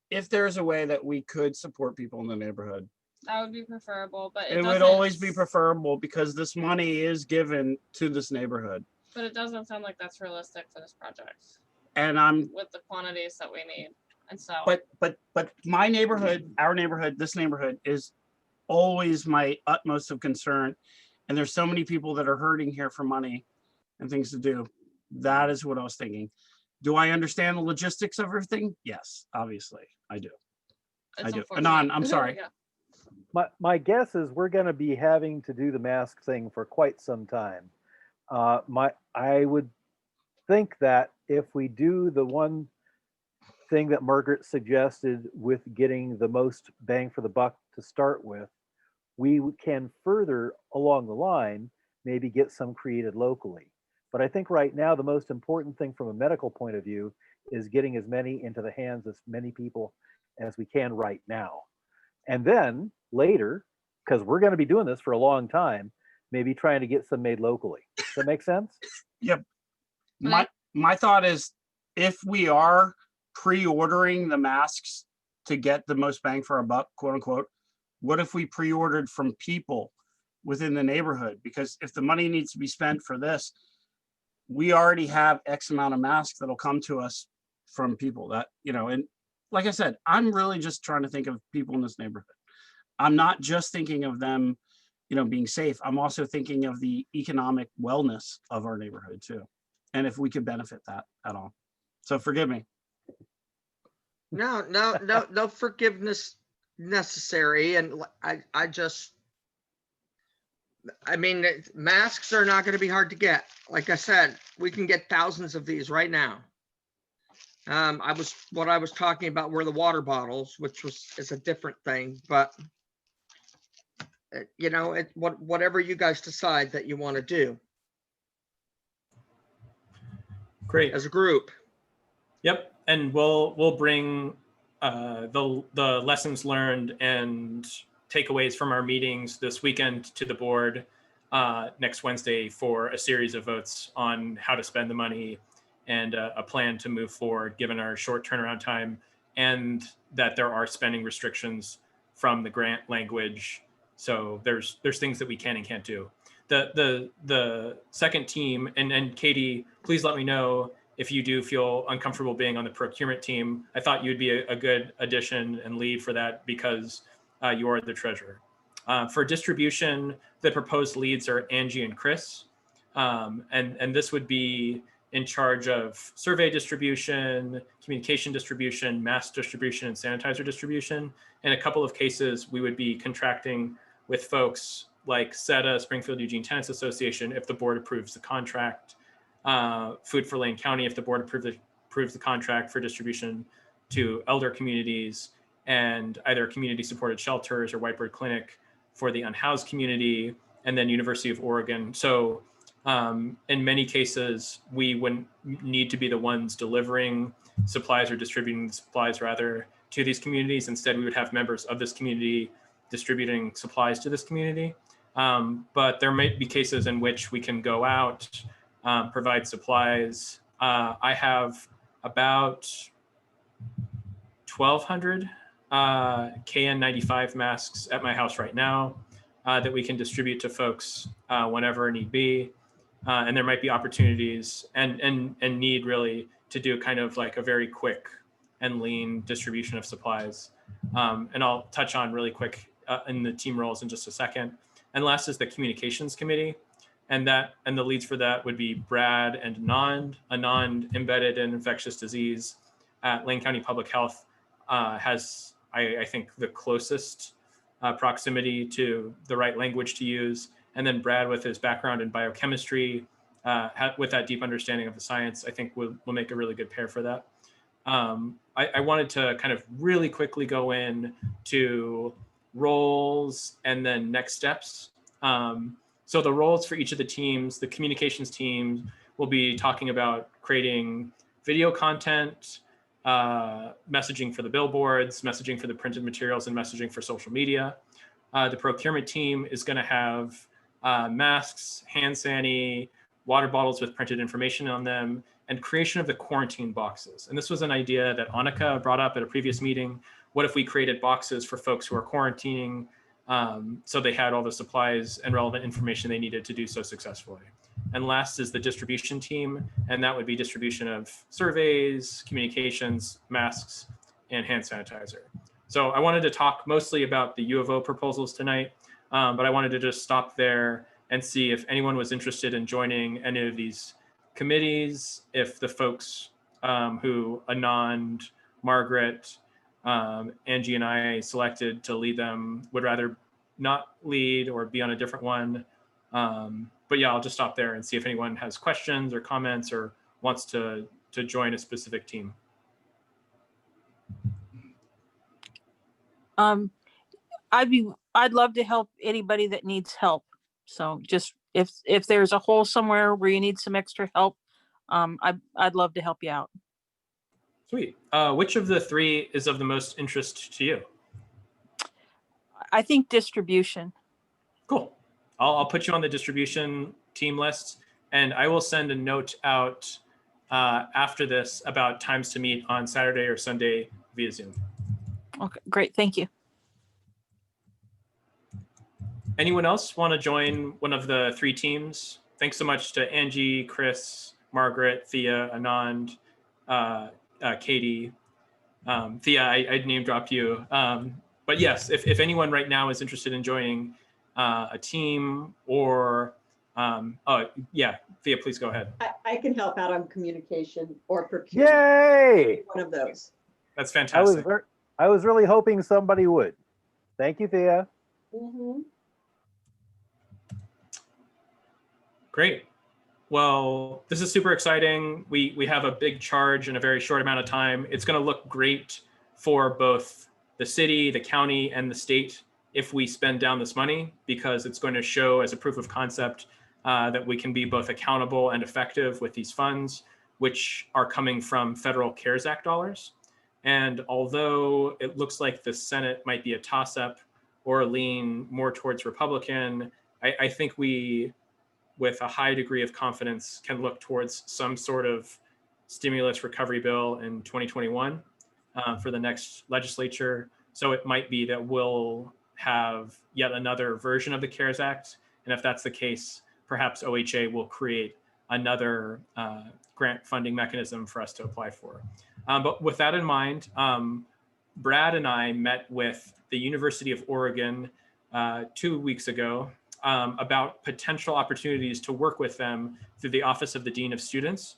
Speaker 4: if there's a way that we could support people in the neighborhood,
Speaker 2: That would be preferable, but
Speaker 4: it would
Speaker 2: doesn't-
Speaker 4: always be preferable because this money is given to this neighborhood.
Speaker 2: But it doesn't sound like that's realistic for this project
Speaker 4: And I'm,
Speaker 2: with the quantities that we need. And so,
Speaker 4: but my neighborhood, our neighborhood, this neighborhood is always my utmost of concern. And there's so many people that are hurting here for money and things to do. That is what I was thinking. Do I understand the logistics of everything? Yes, obviously, I do.
Speaker 2: it's
Speaker 4: I do.
Speaker 2: unfortunate.
Speaker 4: Anon, I'm sorry.
Speaker 2: Yeah.
Speaker 10: My guess is we're going to be having to do the mask thing for quite some time. I would think that if we do the one thing that Margaret suggested with getting the most bang for the buck to start with, we can further along the line maybe get some created locally. But I think right now the most important thing from a medical point of view is getting as many into the hands of as many people as we can right now. And then later, because we're going to be doing this for a long time, maybe trying to get some made locally. Does that make sense?
Speaker 4: Yep. My thought is, if we are pre-ordering the masks to get the most bang for our buck, quote unquote, what if we pre-ordered from people within the neighborhood? Because if the money needs to be spent for this, we already have X amount of masks that'll come to us from people that, and like I said, I'm really just trying to think of people in this neighborhood. I'm not just thinking of them, being safe. I'm also thinking of the economic wellness of our neighborhood too. And if we could benefit that at all. So forgive me.
Speaker 7: No forgiveness necessary. And I mean, masks are not going to be hard to get. Like I said, we can get thousands of these right now. What I was talking about were the water bottles, which is a different thing, but whatever you guys decide that you want to do.
Speaker 1: Great.
Speaker 7: As a group.
Speaker 1: Yep, and we'll bring the lessons learned and takeaways from our meetings this weekend to the board next Wednesday for a series of votes on how to spend the money and a plan to move forward given our short turnaround time, and that there are spending restrictions from the grant language. So there's things that we can and can't do. The second team, and Katie, please let me know if you do feel uncomfortable being on the procurement team. I thought you'd be a good addition and lead for that because you are the treasurer. For distribution, the proposed leads are Angie and Chris. And this would be in charge of survey distribution, communication distribution, mask distribution, and sanitizer distribution. In a couple of cases, we would be contracting with folks like SETA, Springfield Eugene Tenants Association, if the board approves the contract, Food for Lane County, if the board approves the contract for distribution to elder communities, and either community supported shelters or Whitebird Clinic for the unhoused community, and then University of Oregon. So in many cases, we wouldn't need to be the ones delivering supplies or distributing supplies rather to these communities. Instead, we would have members of this community distributing supplies to this community. But there might be cases in which we can go out, provide supplies. I have about 1,200 KN95 masks at my house right now that we can distribute to folks whenever need be. And there might be opportunities and need really to do kind of like a very quick and lean distribution of supplies. And I'll touch on really quick in the team roles in just a second. And last is the communications committee. And the leads for that would be Brad and Anand embedded in infectious disease at Lane County Public Health has, I think, the closest proximity to the right language to use. And then Brad, with his background in biochemistry, with that deep understanding of the science, I think will make a really good pair for that. I wanted to kind of really quickly go in to roles and then next steps. So the roles for each of the teams, the communications team will be talking about creating video content, messaging for the billboards, messaging for the printed materials, and messaging for social media. The procurement team is going to have masks, hand sani, water bottles with printed information on them, and creation of the quarantine boxes. And this was an idea that Annika brought up at a previous meeting. What if we created boxes for folks who are quarantining so they had all the supplies and relevant information they needed to do so successfully? And last is the distribution team, and that would be distribution of surveys, communications, masks, and hand sanitizer. So I wanted to talk mostly about the U of O proposals tonight, but I wanted to just stop there and see if anyone was interested in joining any of these committees, if the folks who Anand, Margaret, Angie, and I selected to lead them would rather not lead or be on a different one. But yeah, I'll just stop there and see if anyone has questions or comments or wants to join a specific team.
Speaker 11: I'd love to help anybody that needs help. So just if there's a hole somewhere where you need some extra help, I'd love to help you out.
Speaker 1: Sweet. Which of the three is of the most interest to you?
Speaker 11: I think distribution.
Speaker 1: Cool. I'll put you on the distribution team list, and I will send a note out after this about times to meet on Saturday or Sunday via Zoom.
Speaker 11: Okay, great. Thank you.
Speaker 1: Anyone else want to join one of the three teams? Thanks so much to Angie, Chris, Margaret, Thea, Anand, Katie. Thea, I name dropped you. But yes, if anyone right now is interested in joining a team or, oh yeah, Thea, please go ahead.
Speaker 8: I can help out on communication or procurement.
Speaker 10: Yay!
Speaker 8: One of those.
Speaker 1: That's fantastic.
Speaker 10: I was really hoping somebody would. Thank you, Thea.
Speaker 8: Mm-hmm.
Speaker 1: Great. Well, this is super exciting. We have a big charge in a very short amount of time. It's going to look great for both the city, the county, and the state if we spend down this money, because it's going to show as a proof of concept that we can be both accountable and effective with these funds, which are coming from federal CARES Act dollars. And although it looks like the Senate might be a toss-up or lean more towards Republican, I think we, with a high degree of confidence, can look towards some sort of stimulus recovery bill in 2021 for the next legislature. So it might be that we'll have yet another version of the CARES Act. And if that's the case, perhaps OHA will create another grant funding mechanism for us to apply for. But with that in mind, Brad and I met with the University of Oregon 2 weeks ago about potential opportunities to work with them through the Office of the Dean of Students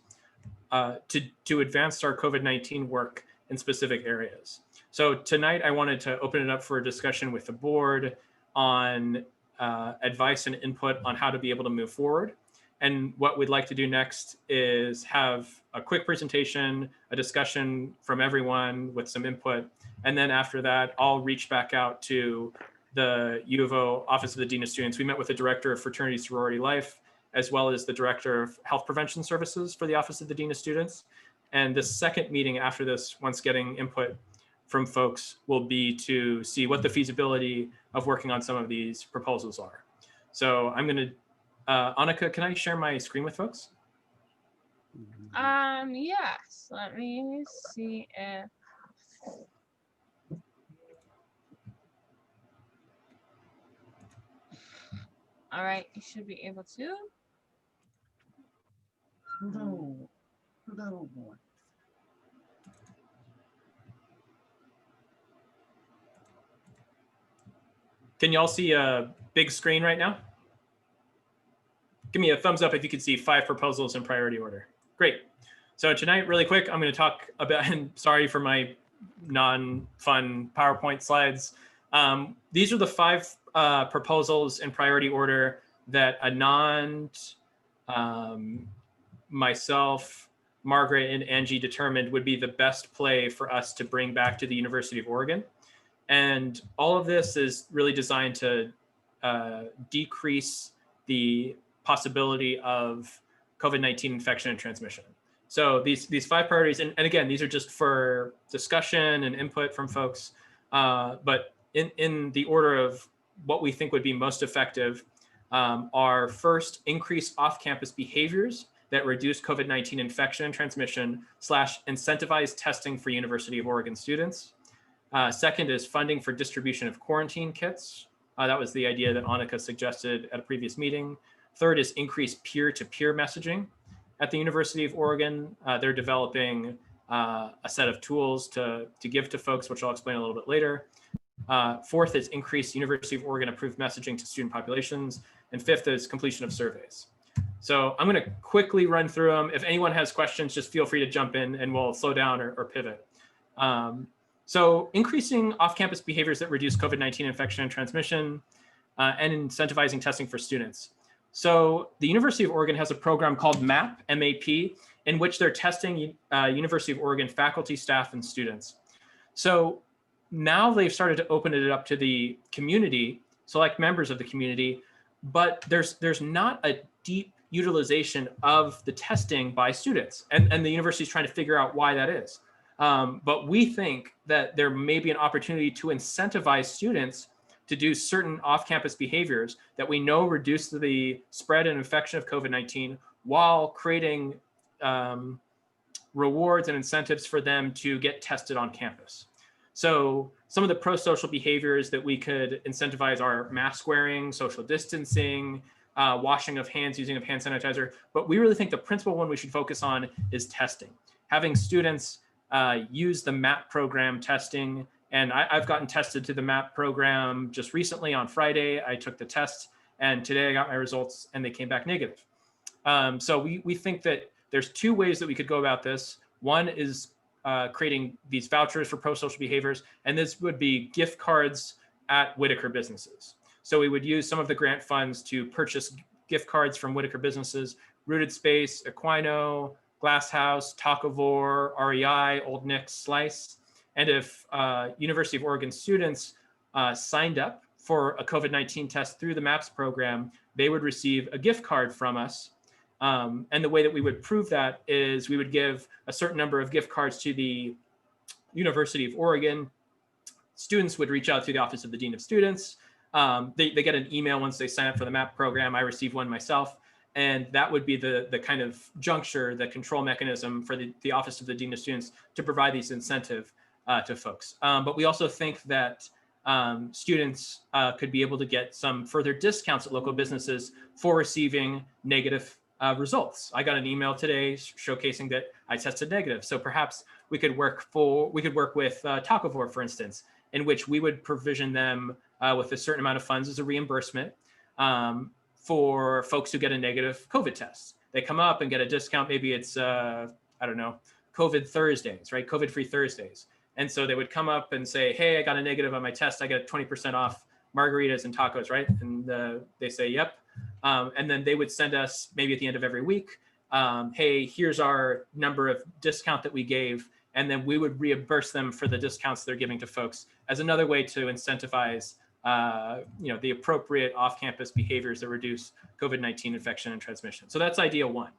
Speaker 1: to advance our COVID-19 work in specific areas. So tonight I wanted to open it up for a discussion with the board on advice and input on how to be able to move forward. And what we'd like to do next is have a quick presentation, a discussion from everyone with some input. And then after that, I'll reach back out to the U of O Office of the Dean of Students. We met with the Director of Fraternity Sorority Life, as well as the Director of Health Prevention Services for the Office of the Dean of Students. And the second meeting after this, once getting input from folks, will be to see what the feasibility of working on some of these proposals are. So I'm gonna, Annika, can I share my screen with folks?
Speaker 2: Yes, let me see if. All right, you should be able to.
Speaker 4: No. No more.
Speaker 1: Can y'all see a big screen right now? Give me a thumbs up if you can see 5 proposals in priority order. Great. So tonight, really quick, I'm going to talk about, and sorry for my non-fun PowerPoint slides. These are the 5 proposals in priority order that Anand, myself, Margaret, and Angie determined would be the best play for us to bring back to the University of Oregon. And all of this is really designed to decrease the possibility of COVID-19 infection and transmission. So these 5 priorities, and again, these are just for discussion and input from folks, but in the order of what we think would be most effective are first, increase off-campus behaviors that reduce COVID-19 infection and transmission / incentivize testing for University of Oregon students. Second is funding for distribution of quarantine kits. That was the idea that Annika suggested at a previous meeting. Third is increase peer-to-peer messaging. At the University of Oregon, they're developing a set of tools to give to folks, which I'll explain a little bit later. Fourth is increase University of Oregon approved messaging to student populations. And fifth is completion of surveys. So I'm going to quickly run through them. If anyone has questions, just feel free to jump in and we'll slow down or pivot. So increasing off-campus behaviors that reduce COVID-19 infection and transmission and incentivizing testing for students. So the University of Oregon has a program called MAP, M-A-P, in which they're testing University of Oregon faculty, staff, and students. So now they've started to open it up to the community, select members of the community, but there's not a deep utilization of the testing by students, and the university is trying to figure out why that is. But we think that there may be an opportunity to incentivize students to do certain off-campus behaviors that we know reduce the spread and infection of COVID-19 while creating rewards and incentives for them to get tested on campus. So some of the pro-social behaviors that we could incentivize are mask wearing, social distancing, washing of hands, using of hand sanitizer. But we really think the principal one we should focus on is testing. Having students use the MAP program testing. And I've gotten tested to the MAP program just recently on Friday. I took the test and today I got my results and they came back negative. So we think that there's two ways that we could go about this. One is creating these vouchers for pro-social behaviors, and this would be gift cards at Whitaker businesses. So we would use some of the grant funds to purchase gift cards from Whitaker businesses, Rooted Space, Equino, Glass House, Tacovore, REI, Old Nick's, Slice. And if University of Oregon students signed up for a COVID-19 test through the MAPS program, they would receive a gift card from us. And the way that we would prove that is we would give a certain number of gift cards to the University of Oregon. Students would reach out to the Office of the Dean of Students. They get an email once they sign up for the MAP program. I received one myself. And that would be the kind of juncture, the control mechanism for the Office of the Dean of Students to provide these incentive to folks. But we also think that students could be able to get some further discounts at local businesses for receiving negative results. I got an email today showcasing that I tested negative. So perhaps we could work with Tacovore, for instance, in which we would provision them with a certain amount of funds as a reimbursement for folks who get a negative COVID test. They come up and get a discount. Maybe it's, I don't know, COVID Thursdays, right? COVID-free Thursdays. And so they would come up and say, hey, I got a negative on my test. I get 20% off margaritas and tacos, right? And they say, yep. And then they would send us maybe at the end of every week, hey, here's our number of discount that we gave. And then we would reimburse them for the discounts they're giving to folks as another way to incentivize the appropriate off-campus behaviors that reduce COVID-19 infection and transmission. So that's idea one.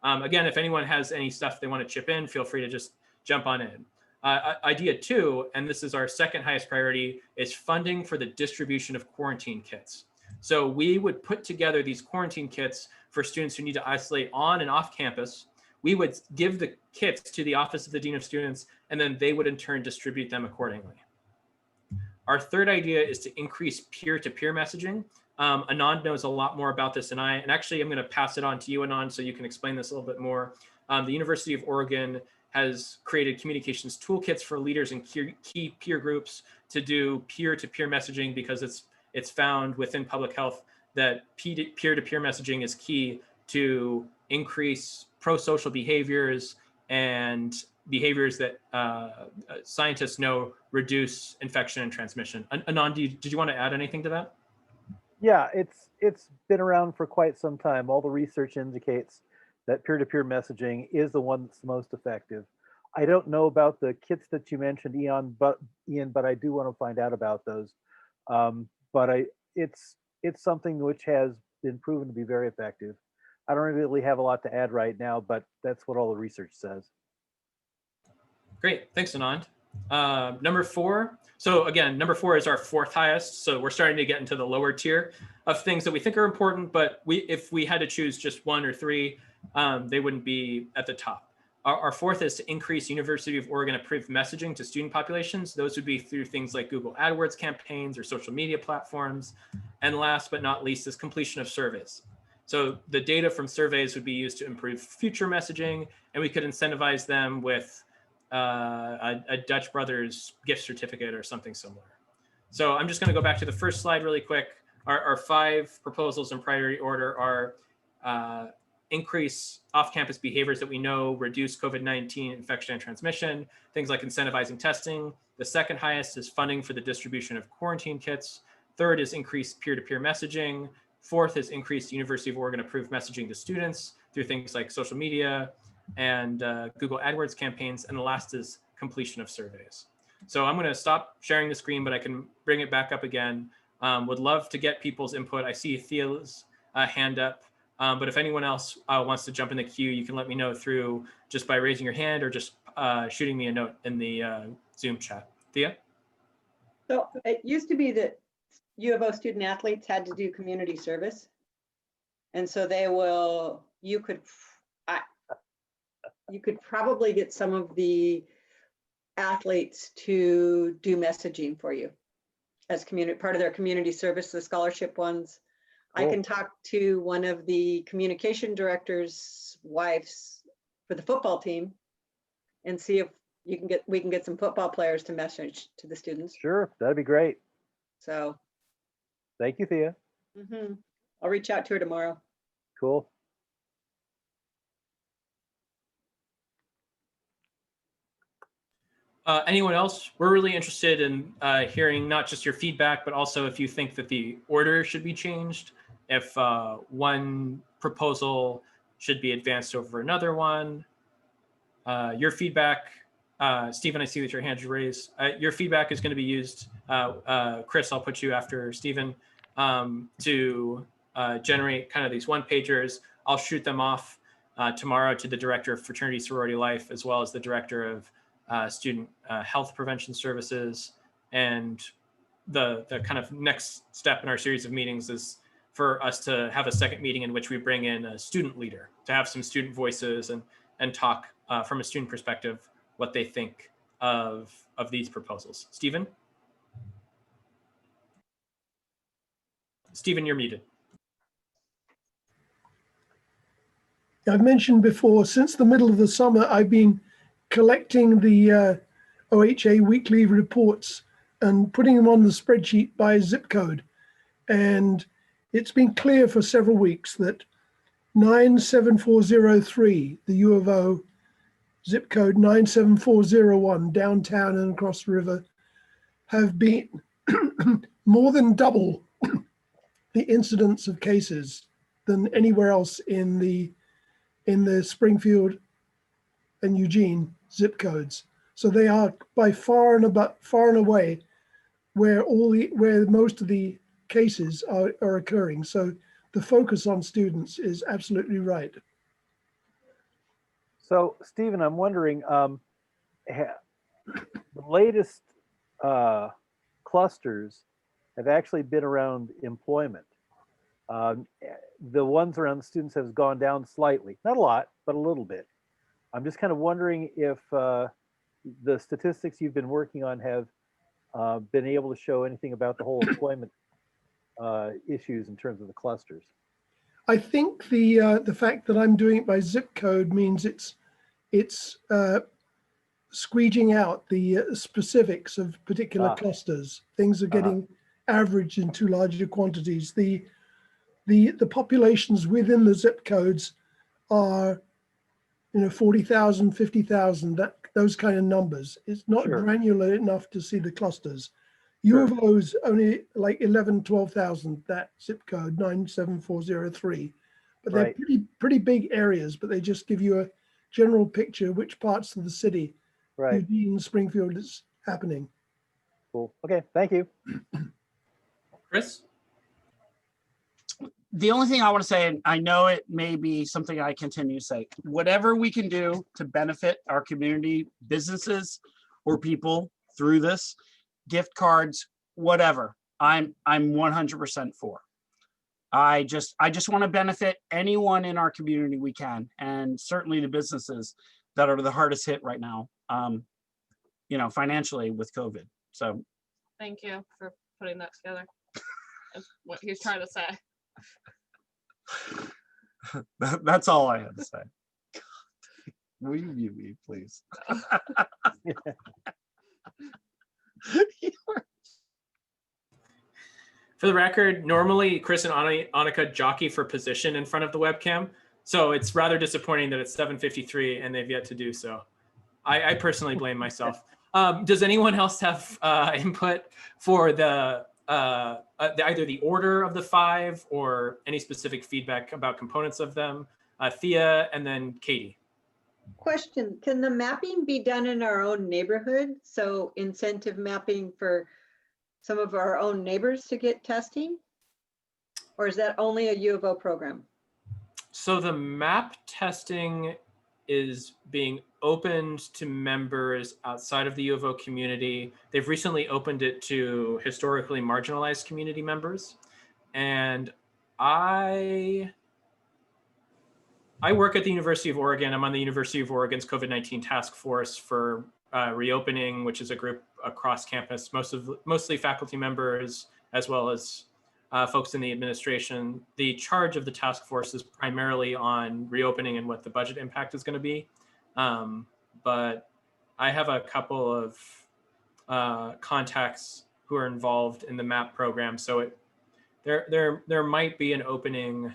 Speaker 1: Again, if anyone has any stuff they want to chip in, feel free to just jump on in. Idea two, and this is our second highest priority, is funding for the distribution of quarantine kits. So we would put together these quarantine kits for students who need to isolate on and off campus. We would give the kits to the Office of the Dean of Students, and then they would in turn distribute them accordingly. Our third idea is to increase peer-to-peer messaging. Anand knows a lot more about this than I, and actually I'm going to pass it on to you, Anand, so you can explain this a little bit more. The University of Oregon has created communications toolkits for leaders in key peer groups to do peer-to-peer messaging, because it's found within public health that peer-to-peer messaging is key to increase pro-social behaviors and behaviors that scientists know reduce infection and transmission. Anand, did you want to add anything to that?
Speaker 10: Yeah, it's been around for quite some time. All the research indicates that peer-to-peer messaging is the one that's the most effective. I don't know about the kits that you mentioned, Ian, but I do want to find out about those. It's something which has been proven to be very effective. I don't really have a lot to add right now, but that's what all the research says.
Speaker 1: Great, thanks, Anand. Number four. So again, number four is our fourth highest. So we're starting to get into the lower tier of things that we think are important, but if we had to choose just one or three, they wouldn't be at the top. Our fourth is to increase University of Oregon approved messaging to student populations. Those would be through things like Google AdWords campaigns or social media platforms. And last but not least is completion of surveys. So the data from surveys would be used to improve future messaging, and we could incentivize them with a Dutch Brothers gift certificate or something similar. So I'm just going to go back to the first slide really quick. Our five proposals in priority order are increase off-campus behaviors that we know reduce COVID-19 infection and transmission, things like incentivizing testing. The second highest is funding for the distribution of quarantine kits. Third is increased peer-to-peer messaging. Fourth is increased University of Oregon approved messaging to students through things like social media and Google AdWords campaigns. And the last is completion of surveys. So I'm going to stop sharing the screen, but I can bring it back up again. Would love to get people's input. I see Thea's hand up, but if anyone else wants to jump in the queue, you can let me know through just by raising your hand or just shooting me a note in the Zoom chat. Thea?
Speaker 8: So it used to be that U of O student athletes had to do community service. And so you could probably get some of the athletes to do messaging for you as part of their community service, the scholarship ones. I
Speaker 10: Cool.
Speaker 8: can talk to one of the communication director's wives for the football team and see if we can get some football players to message to the students.
Speaker 10: Sure, that'd be great.
Speaker 8: So
Speaker 10: Thank you, Thea.
Speaker 8: I'll reach out to her tomorrow.
Speaker 10: Cool.
Speaker 1: Anyone else? We're really interested in hearing not just your feedback, but also if you think that the order should be changed, if one proposal should be advanced over another one. Your feedback, Stephen, I see that your hand is raised. Your feedback is going to be used, Chris, I'll put you after Stephen, to generate kind of these one-pagers. I'll shoot them off tomorrow to the Director of Fraternity Sorority Life, as well as the Director of Student Health Prevention Services. And the kind of next step in our series of meetings is for us to have a second meeting in which we bring in a student leader to have some student voices and talk from a student perspective what they think of these proposals. Stephen? Stephen, you're muted.
Speaker 5: I've mentioned before, since the middle of the summer, I've been collecting the OHA weekly reports and putting them on the spreadsheet by zip code. And it's been clear for several weeks that 97403, the U of O zip code 97401, downtown and across the river, have been more than double the incidence of cases than anywhere else in the Springfield and Eugene zip codes. So they are by far and away where most of the cases are occurring. So the focus on students is absolutely right.
Speaker 10: So, Stephen, I'm wondering, the latest clusters have actually been around employment. The ones around the students has gone down slightly, not a lot, but a little bit. I'm just kind of wondering if the statistics you've been working on have been able to show anything about the whole employment issues in terms of the clusters.
Speaker 5: I think the fact that I'm doing it by zip code means it's squeeging out the specifics of particular clusters. Things are getting averaged into larger quantities. The populations within the zip codes are 40,000, 50,000, those kind of numbers. It's not granular enough to see the clusters. U of O's only like 11, 12,000, that zip code 97403. But they're pretty big areas, but they just give you a general picture of which parts of the city, Eugene, Springfield, is happening.
Speaker 10: Cool. Okay, thank you.
Speaker 1: Chris?
Speaker 4: The only thing I want to say, and I know it may be something I continue to say, whatever we can do to benefit our community businesses or people through this, gift cards, whatever, I'm 100% for. I just want to benefit anyone in our community we can, and certainly the businesses that are the hardest hit right now, financially with COVID. So
Speaker 2: Thank you for putting that together. That's what he's trying to say.
Speaker 4: That's all I have to say. Will you mute me, please?
Speaker 1: For the record, normally Chris and Annika jockey for position in front of the webcam. So it's rather disappointing that it's 7:53 and they've yet to do so. I personally blame myself. Does anyone else have input for either the order of the 5 or any specific feedback about components of them? Thea and then Katie.
Speaker 8: Question, can the mapping be done in our own neighborhood? So incentive mapping for some of our own neighbors to get testing? Or is that only a U of O program?
Speaker 1: So the map testing is being opened to members outside of the U of O community. They've recently opened it to historically marginalized community members. And I work at the University of Oregon. I'm on the University of Oregon's COVID-19 task force for reopening, which is a group across campus, mostly faculty members, as well as folks in the administration. The charge of the task force is primarily on reopening and what the budget impact is going to be. But I have a couple of contacts who are involved in the MAP program. So there might be an opening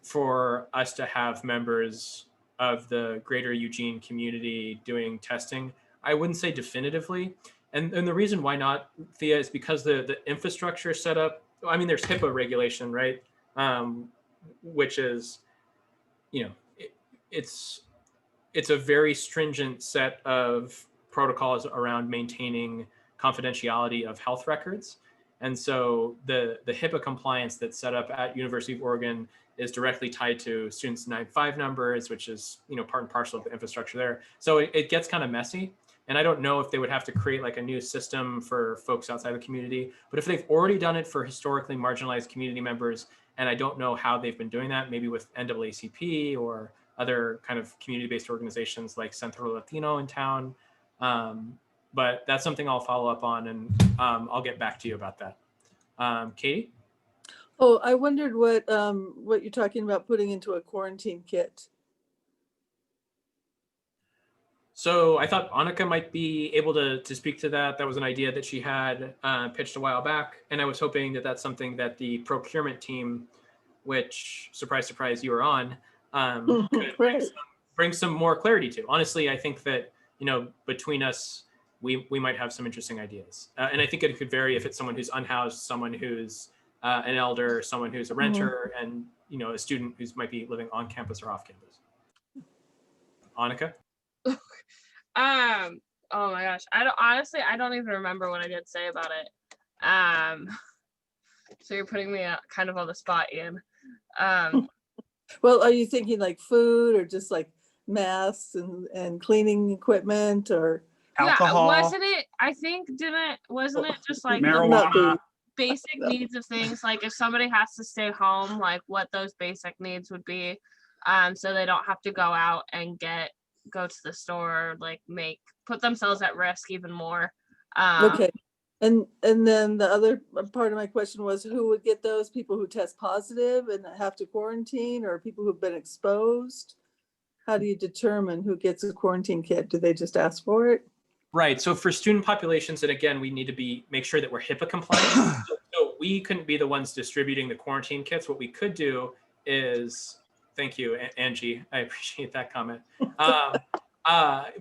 Speaker 1: for us to have members of the greater Eugene community doing testing. I wouldn't say definitively. And the reason why not, Thea, is because the infrastructure set up, I mean, there's HIPAA regulation, right? Which is, you know, it's a very stringent set of protocols around maintaining confidentiality of health records. And so the HIPAA compliance that's set up at University of Oregon is directly tied to students' 9-5 numbers, which is, you know, part and parcel of the infrastructure there. So it gets kind of messy. And I don't know if they would have to create like a new system for folks outside the community, but if they've already done it for historically marginalized community members, and I don't know how they've been doing that, maybe with NAACP or other kind of community-based organizations like Centro Latino in town. But that's something I'll follow up on, and I'll get back to you about that. Katie?
Speaker 12: Oh, I wondered what you're talking about putting into a quarantine kit.
Speaker 1: So I thought Annika might be able to speak to that. That was an idea that she had pitched a while back. And I was hoping that that's something that the procurement team, which, surprise, surprise, you were on, could bring some more clarity to. Honestly, I think that, you know, between us, we might have some interesting ideas. And I think it could vary if it's someone who's unhoused, someone who's an elder, someone who's a renter, and, you know, a student who's might be living on campus or off campus. Annika?
Speaker 2: Oh my gosh. I don't even remember what I did say about it. So you're putting me kind of on the spot, Ian.
Speaker 12: Well, are you thinking like food or just like masks and cleaning equipment or
Speaker 4: alcohol?
Speaker 2: Wasn't it, I think, wasn't it just like
Speaker 4: marijuana?
Speaker 2: the basic needs of things, like if somebody has to stay home, like what those basic needs would be, so they don't have to go out and go to the store, like put themselves at risk even more.
Speaker 12: Okay. And then the other part of my question was, who would get those? People who test positive and have to quarantine, or people who've been exposed? How do you determine who gets a quarantine kit? Do they just ask for it?
Speaker 1: Right. So for student populations, and again, we need to make sure that we're HIPAA compliant. So we couldn't be the ones distributing the quarantine kits. What we could do is, thank you, Angie. I appreciate that comment.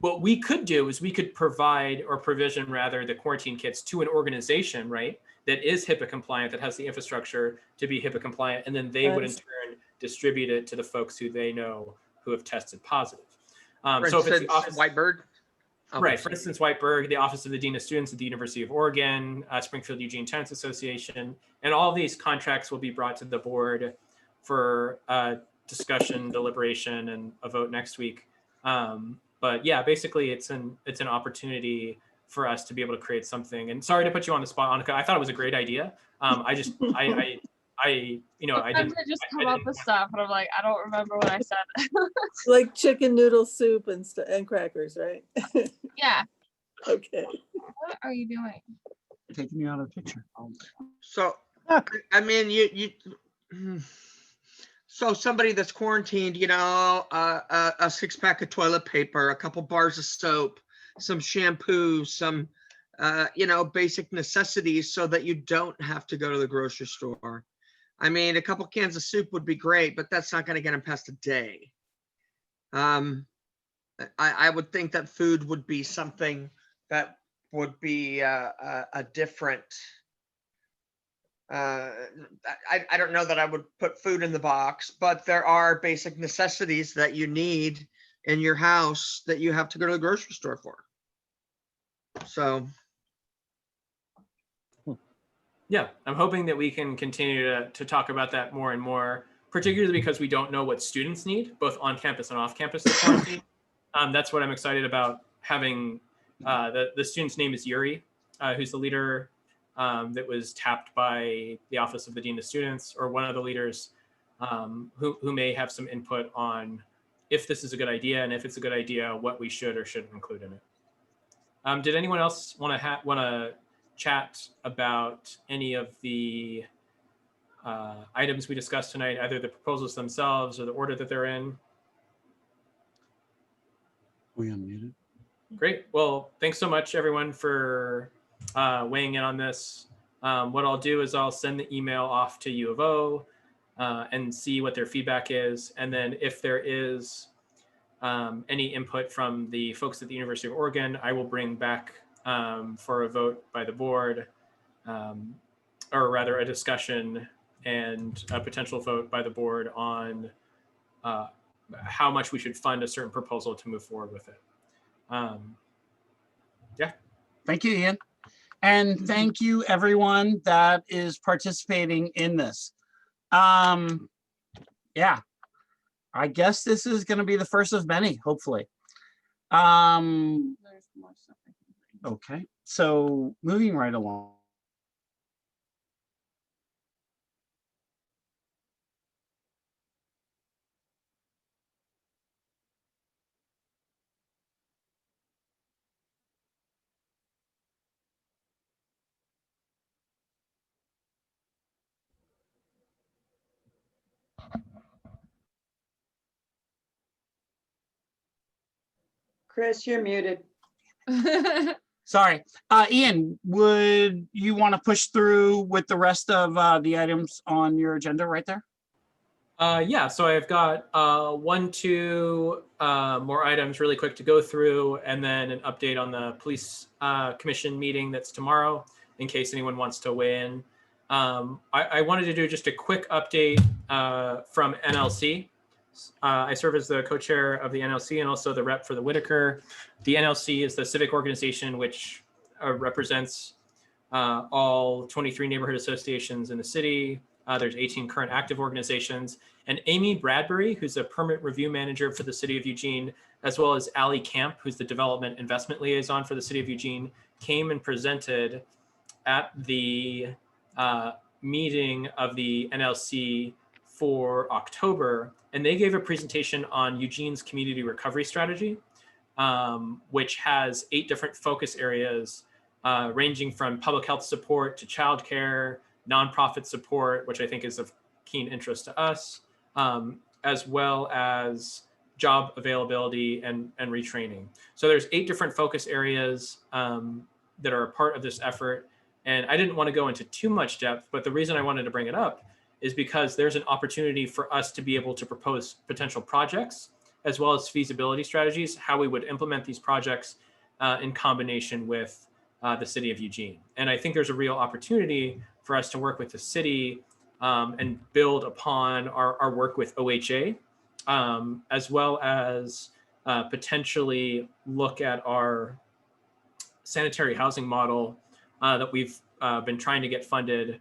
Speaker 1: What we could do is we could provide, or provision rather, the quarantine kits to an organization, right, that is HIPAA compliant, that has the infrastructure to be HIPAA compliant, and then they would in turn distribute it to the folks who they know who have tested positive.
Speaker 7: So if it's the office, Whiteberg?
Speaker 1: Right, for instance, Whiteberg, the Office of the Dean of Students at the University of Oregon, Springfield Eugene Tenants Association, and all these contracts will be brought to the board for discussion, deliberation, and a vote next week. But yeah, basically it's an opportunity for us to be able to create something. And sorry to put you on the spot, Annika. I thought it was a great idea. I just I didn't
Speaker 2: just come up with stuff, and I'm like, I don't remember what I said.
Speaker 12: Like chicken noodle soup and crackers, right?
Speaker 2: Yeah.
Speaker 12: Okay.
Speaker 2: What are you doing?
Speaker 4: Taking me out of the picture.
Speaker 7: So, I mean, so somebody that's quarantined, you know, a 6-pack of toilet paper, a couple bars of soap, some shampoo, some, you know, basic necessities so that you don't have to go to the grocery store. I mean, a couple cans of soup would be great, but that's not going to get them past a day. I would think that food would be something that would be a different, I don't know that I would put food in the box, but there are basic necessities that you need in your house that you have to go to the grocery store for. So
Speaker 1: Yeah, I'm hoping that we can continue to talk about that more and more, particularly because we don't know what students need, both on campus and off campus to quarantine. That's what I'm excited about having. The student's name is Yuri, who's the leader that was tapped by the Office of the Dean of Students, or one of the leaders who may have some input on if this is a good idea, and if it's a good idea, what we should or shouldn't include in it. Did anyone else want to chat about any of the items we discussed tonight, either the proposals themselves or the order that they're in?
Speaker 4: We unmuted.
Speaker 1: Great. Well, thanks so much, everyone, for weighing in on this. What I'll do is I'll send the email off to U of O and see what their feedback is. And then if there is any input from the folks at the University of Oregon, I will bring back for a vote by the board, or rather a discussion and a potential vote by the board on how much we should fund a certain proposal to move forward with it. Yeah.
Speaker 4: Thank you, Ian. And thank you everyone that is participating in this. Yeah, I guess this is going to be the first of many, hopefully. Okay, so moving right along.
Speaker 8: Chris, you're muted.
Speaker 4: Sorry, Ian, would you want to push through with the rest of the items on your agenda right there?
Speaker 1: Yeah, so I've got 2 more items really quick to go through, and then an update on the police commission meeting that's tomorrow, in case anyone wants to weigh in. I wanted to do just a quick update from NLC. I serve as the co-chair of the NLC and also the rep for the Whitaker. The NLC is the civic organization which represents all 23 neighborhood associations in the city. There's 18 current active organizations. And Amy Bradbury, who's a permit review manager for the city of Eugene, as well as Allie Camp, who's the development investment liaison for the city of Eugene, came and presented at the meeting of the NLC for October. And they gave a presentation on Eugene's community recovery strategy, which has 8 different focus areas, ranging from public health support to childcare, nonprofit support, which I think is of keen interest to us, as well as job availability and retraining. So there's 8 different focus areas that are a part of this effort. And I didn't want to go into too much depth, but the reason I wanted to bring it up is because there's an opportunity for us to be able to propose potential projects, as well as feasibility strategies, how we would implement these projects in combination with the city of Eugene. And I think there's a real opportunity for us to work with the city and build upon our work with OHA, as well as potentially look at our sanitary housing model that we've been trying to get funded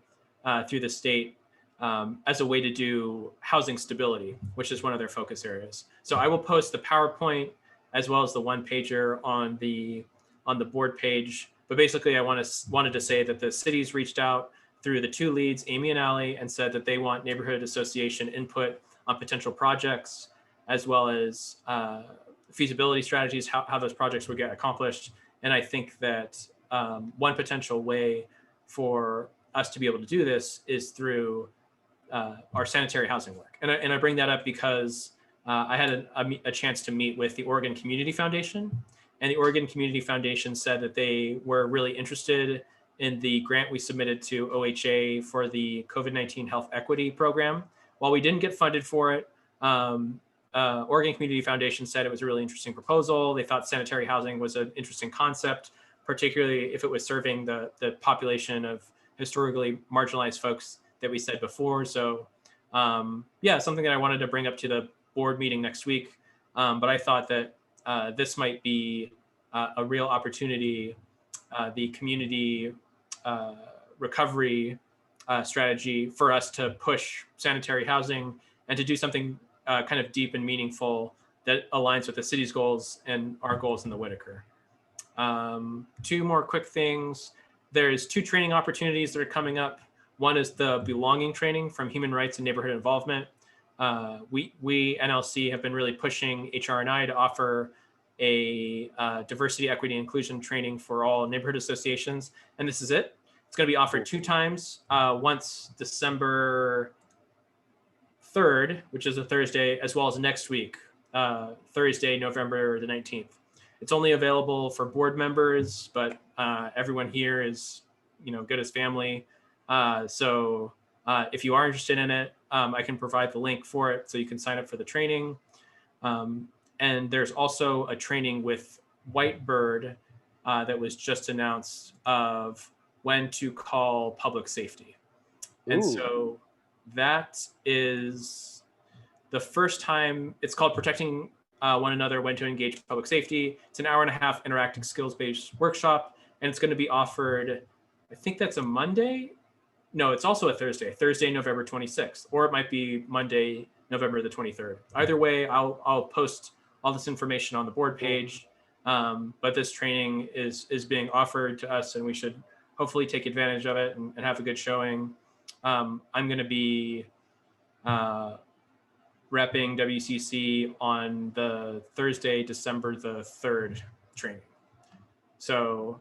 Speaker 1: through the state as a way to do housing stability, which is one of their focus areas. So I will post the PowerPoint as well as the one-pager on the board page. But basically, I wanted to say that the city's reached out through the 2 leads, Amy and Allie, and said that they want neighborhood association input on potential projects, as well as feasibility strategies, how those projects would get accomplished. And I think that one potential way for us to be able to do this is through our sanitary housing work. And I bring that up because I had a chance to meet with the Oregon Community Foundation, and the Oregon Community Foundation said that they were really interested in the grant we submitted to OHA for the COVID-19 Health Equity Program. While we didn't get funded for it, Oregon Community Foundation said it was a really interesting proposal. They thought sanitary housing was an interesting concept, particularly if it was serving the population of historically marginalized folks that we said before. So yeah, something that I wanted to bring up to the board meeting next week. But I thought that this might be a real opportunity. The community recovery strategy for us to push sanitary housing and to do something kind of deep and meaningful that aligns with the city's goals and our goals in the Whitaker. Two more quick things. There's 2 training opportunities that are coming up. One is the belonging training from Human Rights and Neighborhood Involvement. We NLC have been really pushing HRNI to offer a diversity, equity, inclusion training for all neighborhood associations. And this is it. It's going to be offered 2 times, once December 3rd, which is a Thursday, as well as next week, Thursday, November the 19th. It's only available for board members, but everyone here is, good as family. So if you are interested in it, I can provide the link for it so you can sign up for the training. And there's also a training with Whitebird that was just announced of when to call public safety. And so that is the first time. It's called Protecting One Another, When to Engage Public Safety. It's an 1.5-hour interactive skills-based workshop, and it's going to be offered, I think that's a Monday. No, it's also a Thursday, November 26th, or it might be Monday, November the 23rd. Either way, I'll post all this information on the board page. But this training is being offered to us, and we should hopefully take advantage of it and have a good showing. I'm going to be repping WCC on the Thursday, December the 3rd training. So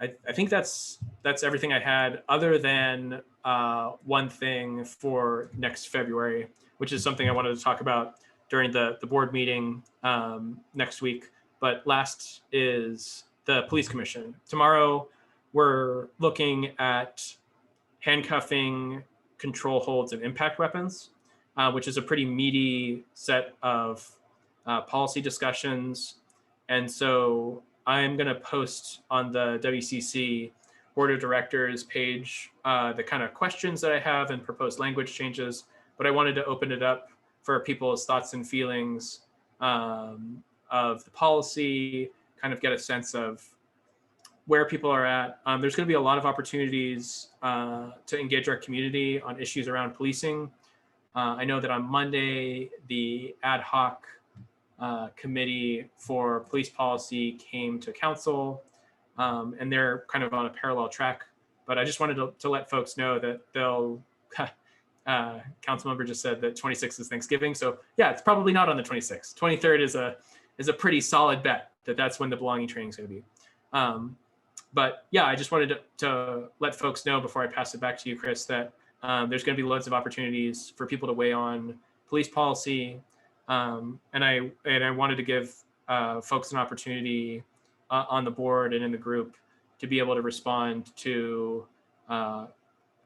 Speaker 1: I think that's everything I had, other than one thing for next February, which is something I wanted to talk about during the board meeting next week. But last is the police commission. Tomorrow, we're looking at handcuffing, control holds, and impact weapons, which is a pretty meaty set of policy discussions. And so I'm going to post on the WCC Board of Directors page the kind of questions that I have and proposed language changes. But I wanted to open it up for people's thoughts and feelings of the policy, kind of get a sense of where people are at. There's going to be a lot of opportunities to engage our community on issues around policing. I know that on Monday, the ad hoc committee for police policy came to council, and they're kind of on a parallel track. But I just wanted to let folks know that they'll, council member just said that 26th is Thanksgiving. So yeah, it's probably not on the 26th. 23rd is a pretty solid bet that that's when the belonging training is going to be. But yeah, I just wanted to let folks know before I pass it back to you, Chris, that there's going to be loads of opportunities for people to weigh on police policy. And I wanted to give folks an opportunity on the board and in the group to be able to respond to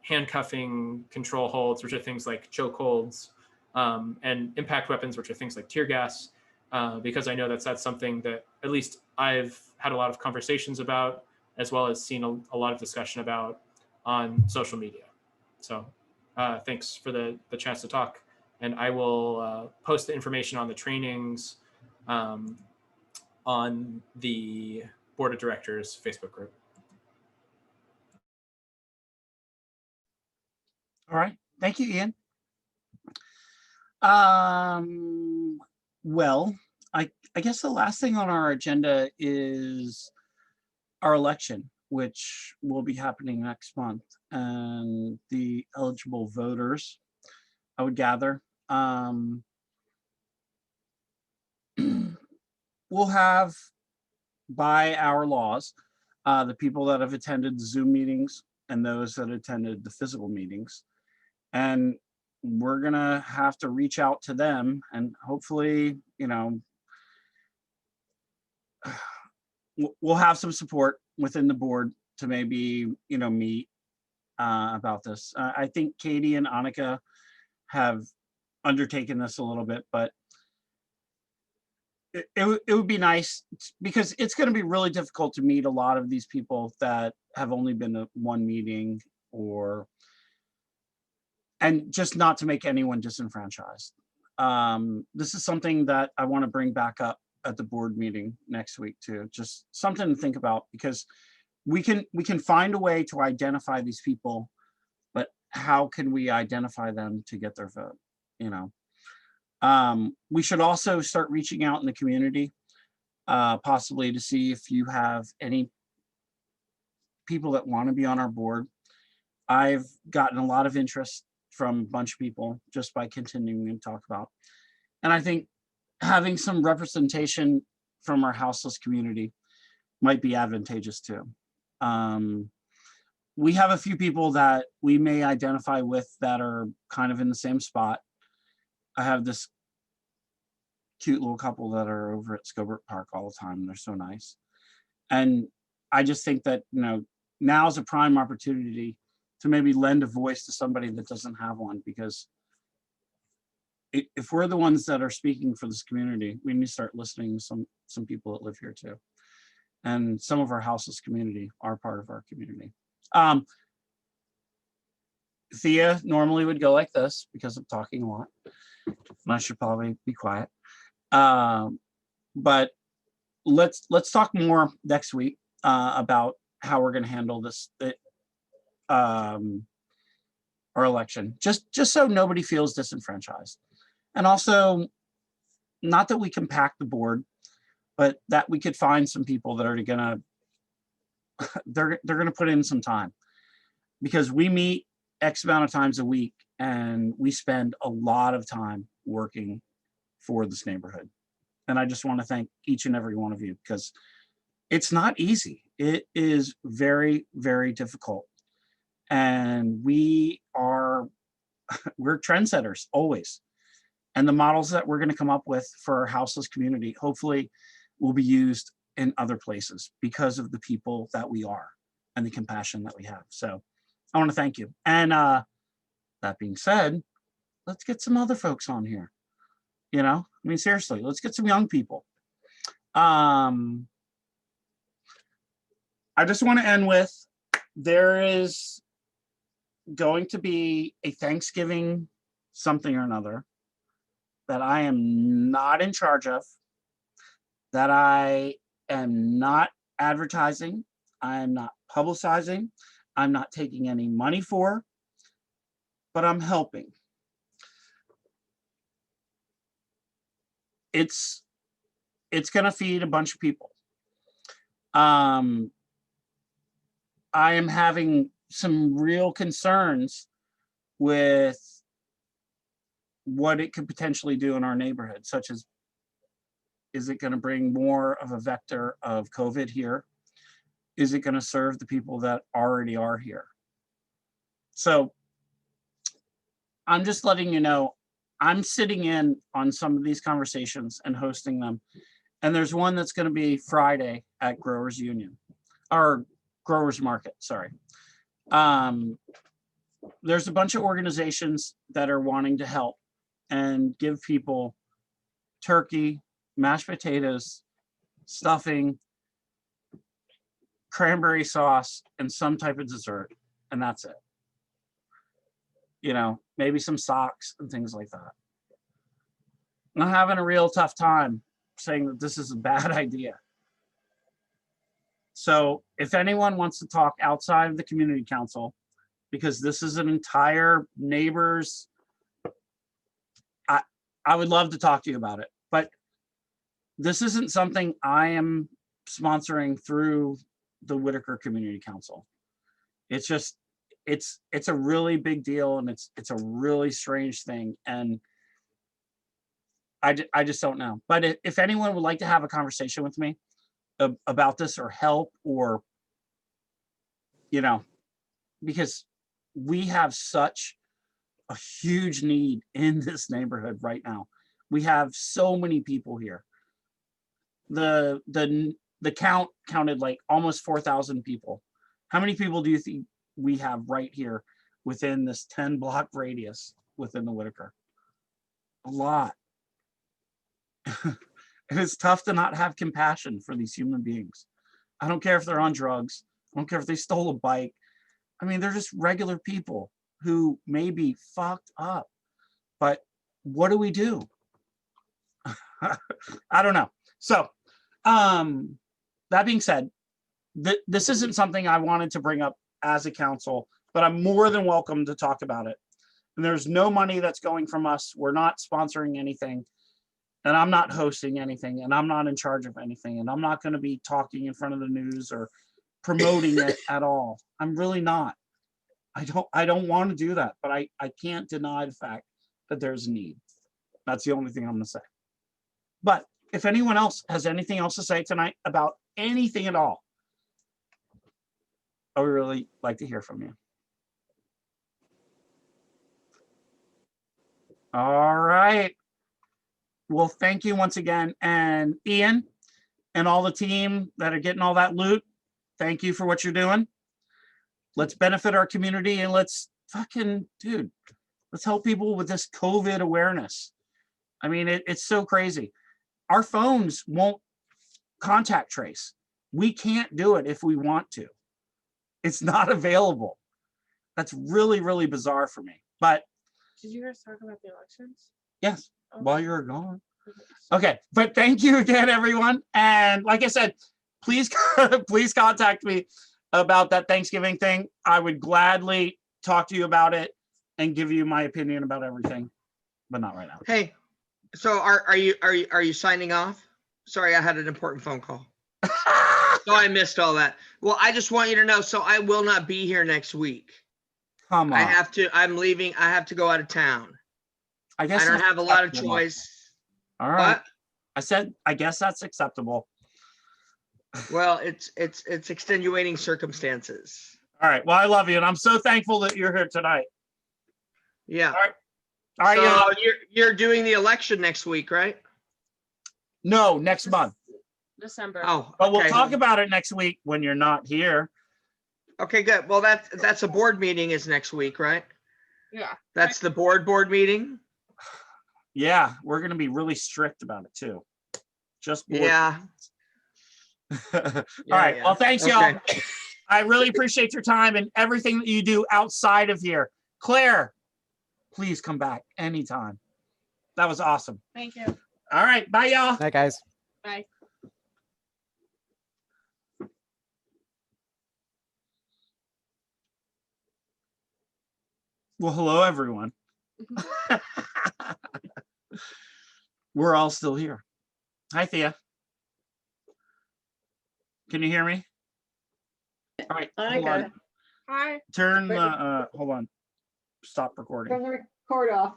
Speaker 1: handcuffing, control holds, which are things like choke holds, and impact weapons, which are things like tear gas, because I know that's something that at least I've had a lot of conversations about, as well as seen a lot of discussion about on social media. So thanks for the chance to talk. And I will post the information on the trainings on the Board of Directors Facebook group.
Speaker 4: All right, thank you, Ian. Well, I guess the last thing on our agenda is our election, which will be happening next month, and the eligible voters, I would gather. We'll have, by our laws, the people that have attended Zoom meetings and those that attended the physical meetings. And we're gonna have to reach out to them, and hopefully, we'll have some support within the board to maybe, meet about this. I think Katie and Annika have undertaken this a little bit, but it would be nice, because it's going to be really difficult to meet a lot of these people that have only been to one meeting, and just not to make anyone disenfranchised. This is something that I want to bring back up at the board meeting next week too. Just something to think about, because we can find a way to identify these people, but how can we identify them to get their vote? You know, we should also start reaching out in the community, possibly to see if you have any people that want to be on our board. I've gotten a lot of interest from a bunch of people just by continuing to talk about. And I think having some representation from our houseless community might be advantageous too. We have a few people that we may identify with that are kind of in the same spot. I have this cute little couple that are over at Scobert Park all the time. They're so nice. And I just think that, you know, now is a prime opportunity to maybe lend a voice to somebody that doesn't have one, because if we're the ones that are speaking for this community, we need to start listening to some people that live here too. And some of our houseless community are part of our community. Thea normally would go like this because I'm talking a lot. I should probably be quiet. But let's talk more next week about how we're going to handle this, our election, just so nobody feels disenfranchised. And also, not that we can pack the board, but that we could find some people that are gonna they're gonna put in some time, because we meet X amount of times a week and we spend a lot of time working for this neighborhood. And I just want to thank each and every one of you, because it's not easy. It is very, very difficult. And we're trendsetters always. And the models that we're going to come up with for our houseless community, hopefully will be used in other places because of the people that we are and the compassion that we have. So I want to thank you. And that being said, let's get some other folks on here. You know, I mean, seriously, let's get some young people. I just want to end with, there is going to be a Thanksgiving something or another that I am not in charge of, that I am not advertising, I am not publicizing, I'm not taking any money for, but I'm helping. It's gonna feed a bunch of people. I am having some real concerns with what it could potentially do in our neighborhood, such as, is it going to bring more of a vector of COVID here? Is it going to serve the people that already are here? So I'm just letting you know, I'm sitting in on some of these conversations and hosting them. And there's one that's going to be Friday at Growers Union, or Growers Market, sorry. There's a bunch of organizations that are wanting to help and give people turkey, mashed potatoes, stuffing, cranberry sauce, and some type of dessert, and that's it. You know, maybe some socks and things like that. I'm having a real tough time saying that this is a bad idea. So if anyone wants to talk outside of the community council, because this is an entire neighbors, I would love to talk to you about it, but this isn't something I am sponsoring through the Whitaker Community Council. It's just, it's a really big deal, and it's a really strange thing, and I just don't know. But if anyone would like to have a conversation with me about this, or help, or, you know, because we have such a huge need in this neighborhood right now. We have so many people here. The count counted like almost 4,000 people. How many people do you think we have right here within this 10-block radius within the Whitaker? A lot. And it's tough to not have compassion for these human beings. I don't care if they're on drugs. I don't care if they stole a bike. I mean, they're just regular people who may be fucked up, but what do we do? I don't know. So, that being said, this isn't something I wanted to bring up as a council, but I'm more than welcome to talk about it. And there's no money that's going from us. We're not sponsoring anything. And I'm not hosting anything. And I'm not in charge of anything. And I'm not going to be talking in front of the news or promoting it at all. I'm really not. I don't want to do that, but I can't deny the fact that there's a need. That's the only thing I'm going to say. But if anyone else has anything else to say tonight about anything at all, I would really like to hear from you. All right. Well, thank you once again. And Ian and all the team that are getting all that loot, thank you for what you're doing. Let's benefit our community and let's let's help people with this COVID awareness. I mean, it's so crazy. Our phones won't contact trace. We can't do it if we want to. It's not available. That's really, really bizarre for me. But
Speaker 2: Did you guys talk about the elections?
Speaker 4: yes,
Speaker 2: Okay.
Speaker 4: while you're gone. Okay, but thank you again, everyone. And like I said, please, please contact me about that Thanksgiving thing. I would gladly talk to you about it and give you my opinion about everything, but not right now.
Speaker 7: Hey, so are you signing off? Sorry, I had an important phone call. So I missed all that. Well, I just want you to know, so I will not be here next week.
Speaker 4: Come on.
Speaker 7: I'm leaving. I have to go out of town.
Speaker 4: I guess
Speaker 7: I don't
Speaker 4: that's
Speaker 7: have a lot of
Speaker 4: acceptable.
Speaker 7: choice.
Speaker 4: All right.
Speaker 7: What?
Speaker 4: I said, I guess that's acceptable.
Speaker 7: Well, it's extenuating circumstances.
Speaker 4: All right. Well, I love you. And I'm so thankful that you're here tonight.
Speaker 7: Yeah.
Speaker 4: All right. All right.
Speaker 7: So
Speaker 4: Yeah.
Speaker 7: you're doing the election next week, right?
Speaker 4: No, next month.
Speaker 2: December.
Speaker 7: Oh,
Speaker 4: But we'll
Speaker 7: okay.
Speaker 4: talk about it next week when you're not here.
Speaker 7: Okay, good. Well, that's a board meeting is next week, right?
Speaker 2: Yeah.
Speaker 7: That's the board meeting.
Speaker 4: Yeah, we're going to be really strict about it too. Just board.
Speaker 7: Yeah.
Speaker 4: All right.
Speaker 7: Yeah.
Speaker 4: Well, thanks,
Speaker 7: Okay.
Speaker 4: y'all. I really appreciate your time and everything that you do outside of here. Claire, please come back anytime. That was awesome.
Speaker 2: Thank you.
Speaker 4: All right. Bye, y'all.
Speaker 9: Night, guys.
Speaker 2: Bye.
Speaker 4: Well, hello, everyone. We're all still here. Hi, Thea. Can you hear me? All right. Hold on.
Speaker 2: Hi.
Speaker 4: Turn the, hold on. Stop recording.
Speaker 8: Turn the record off.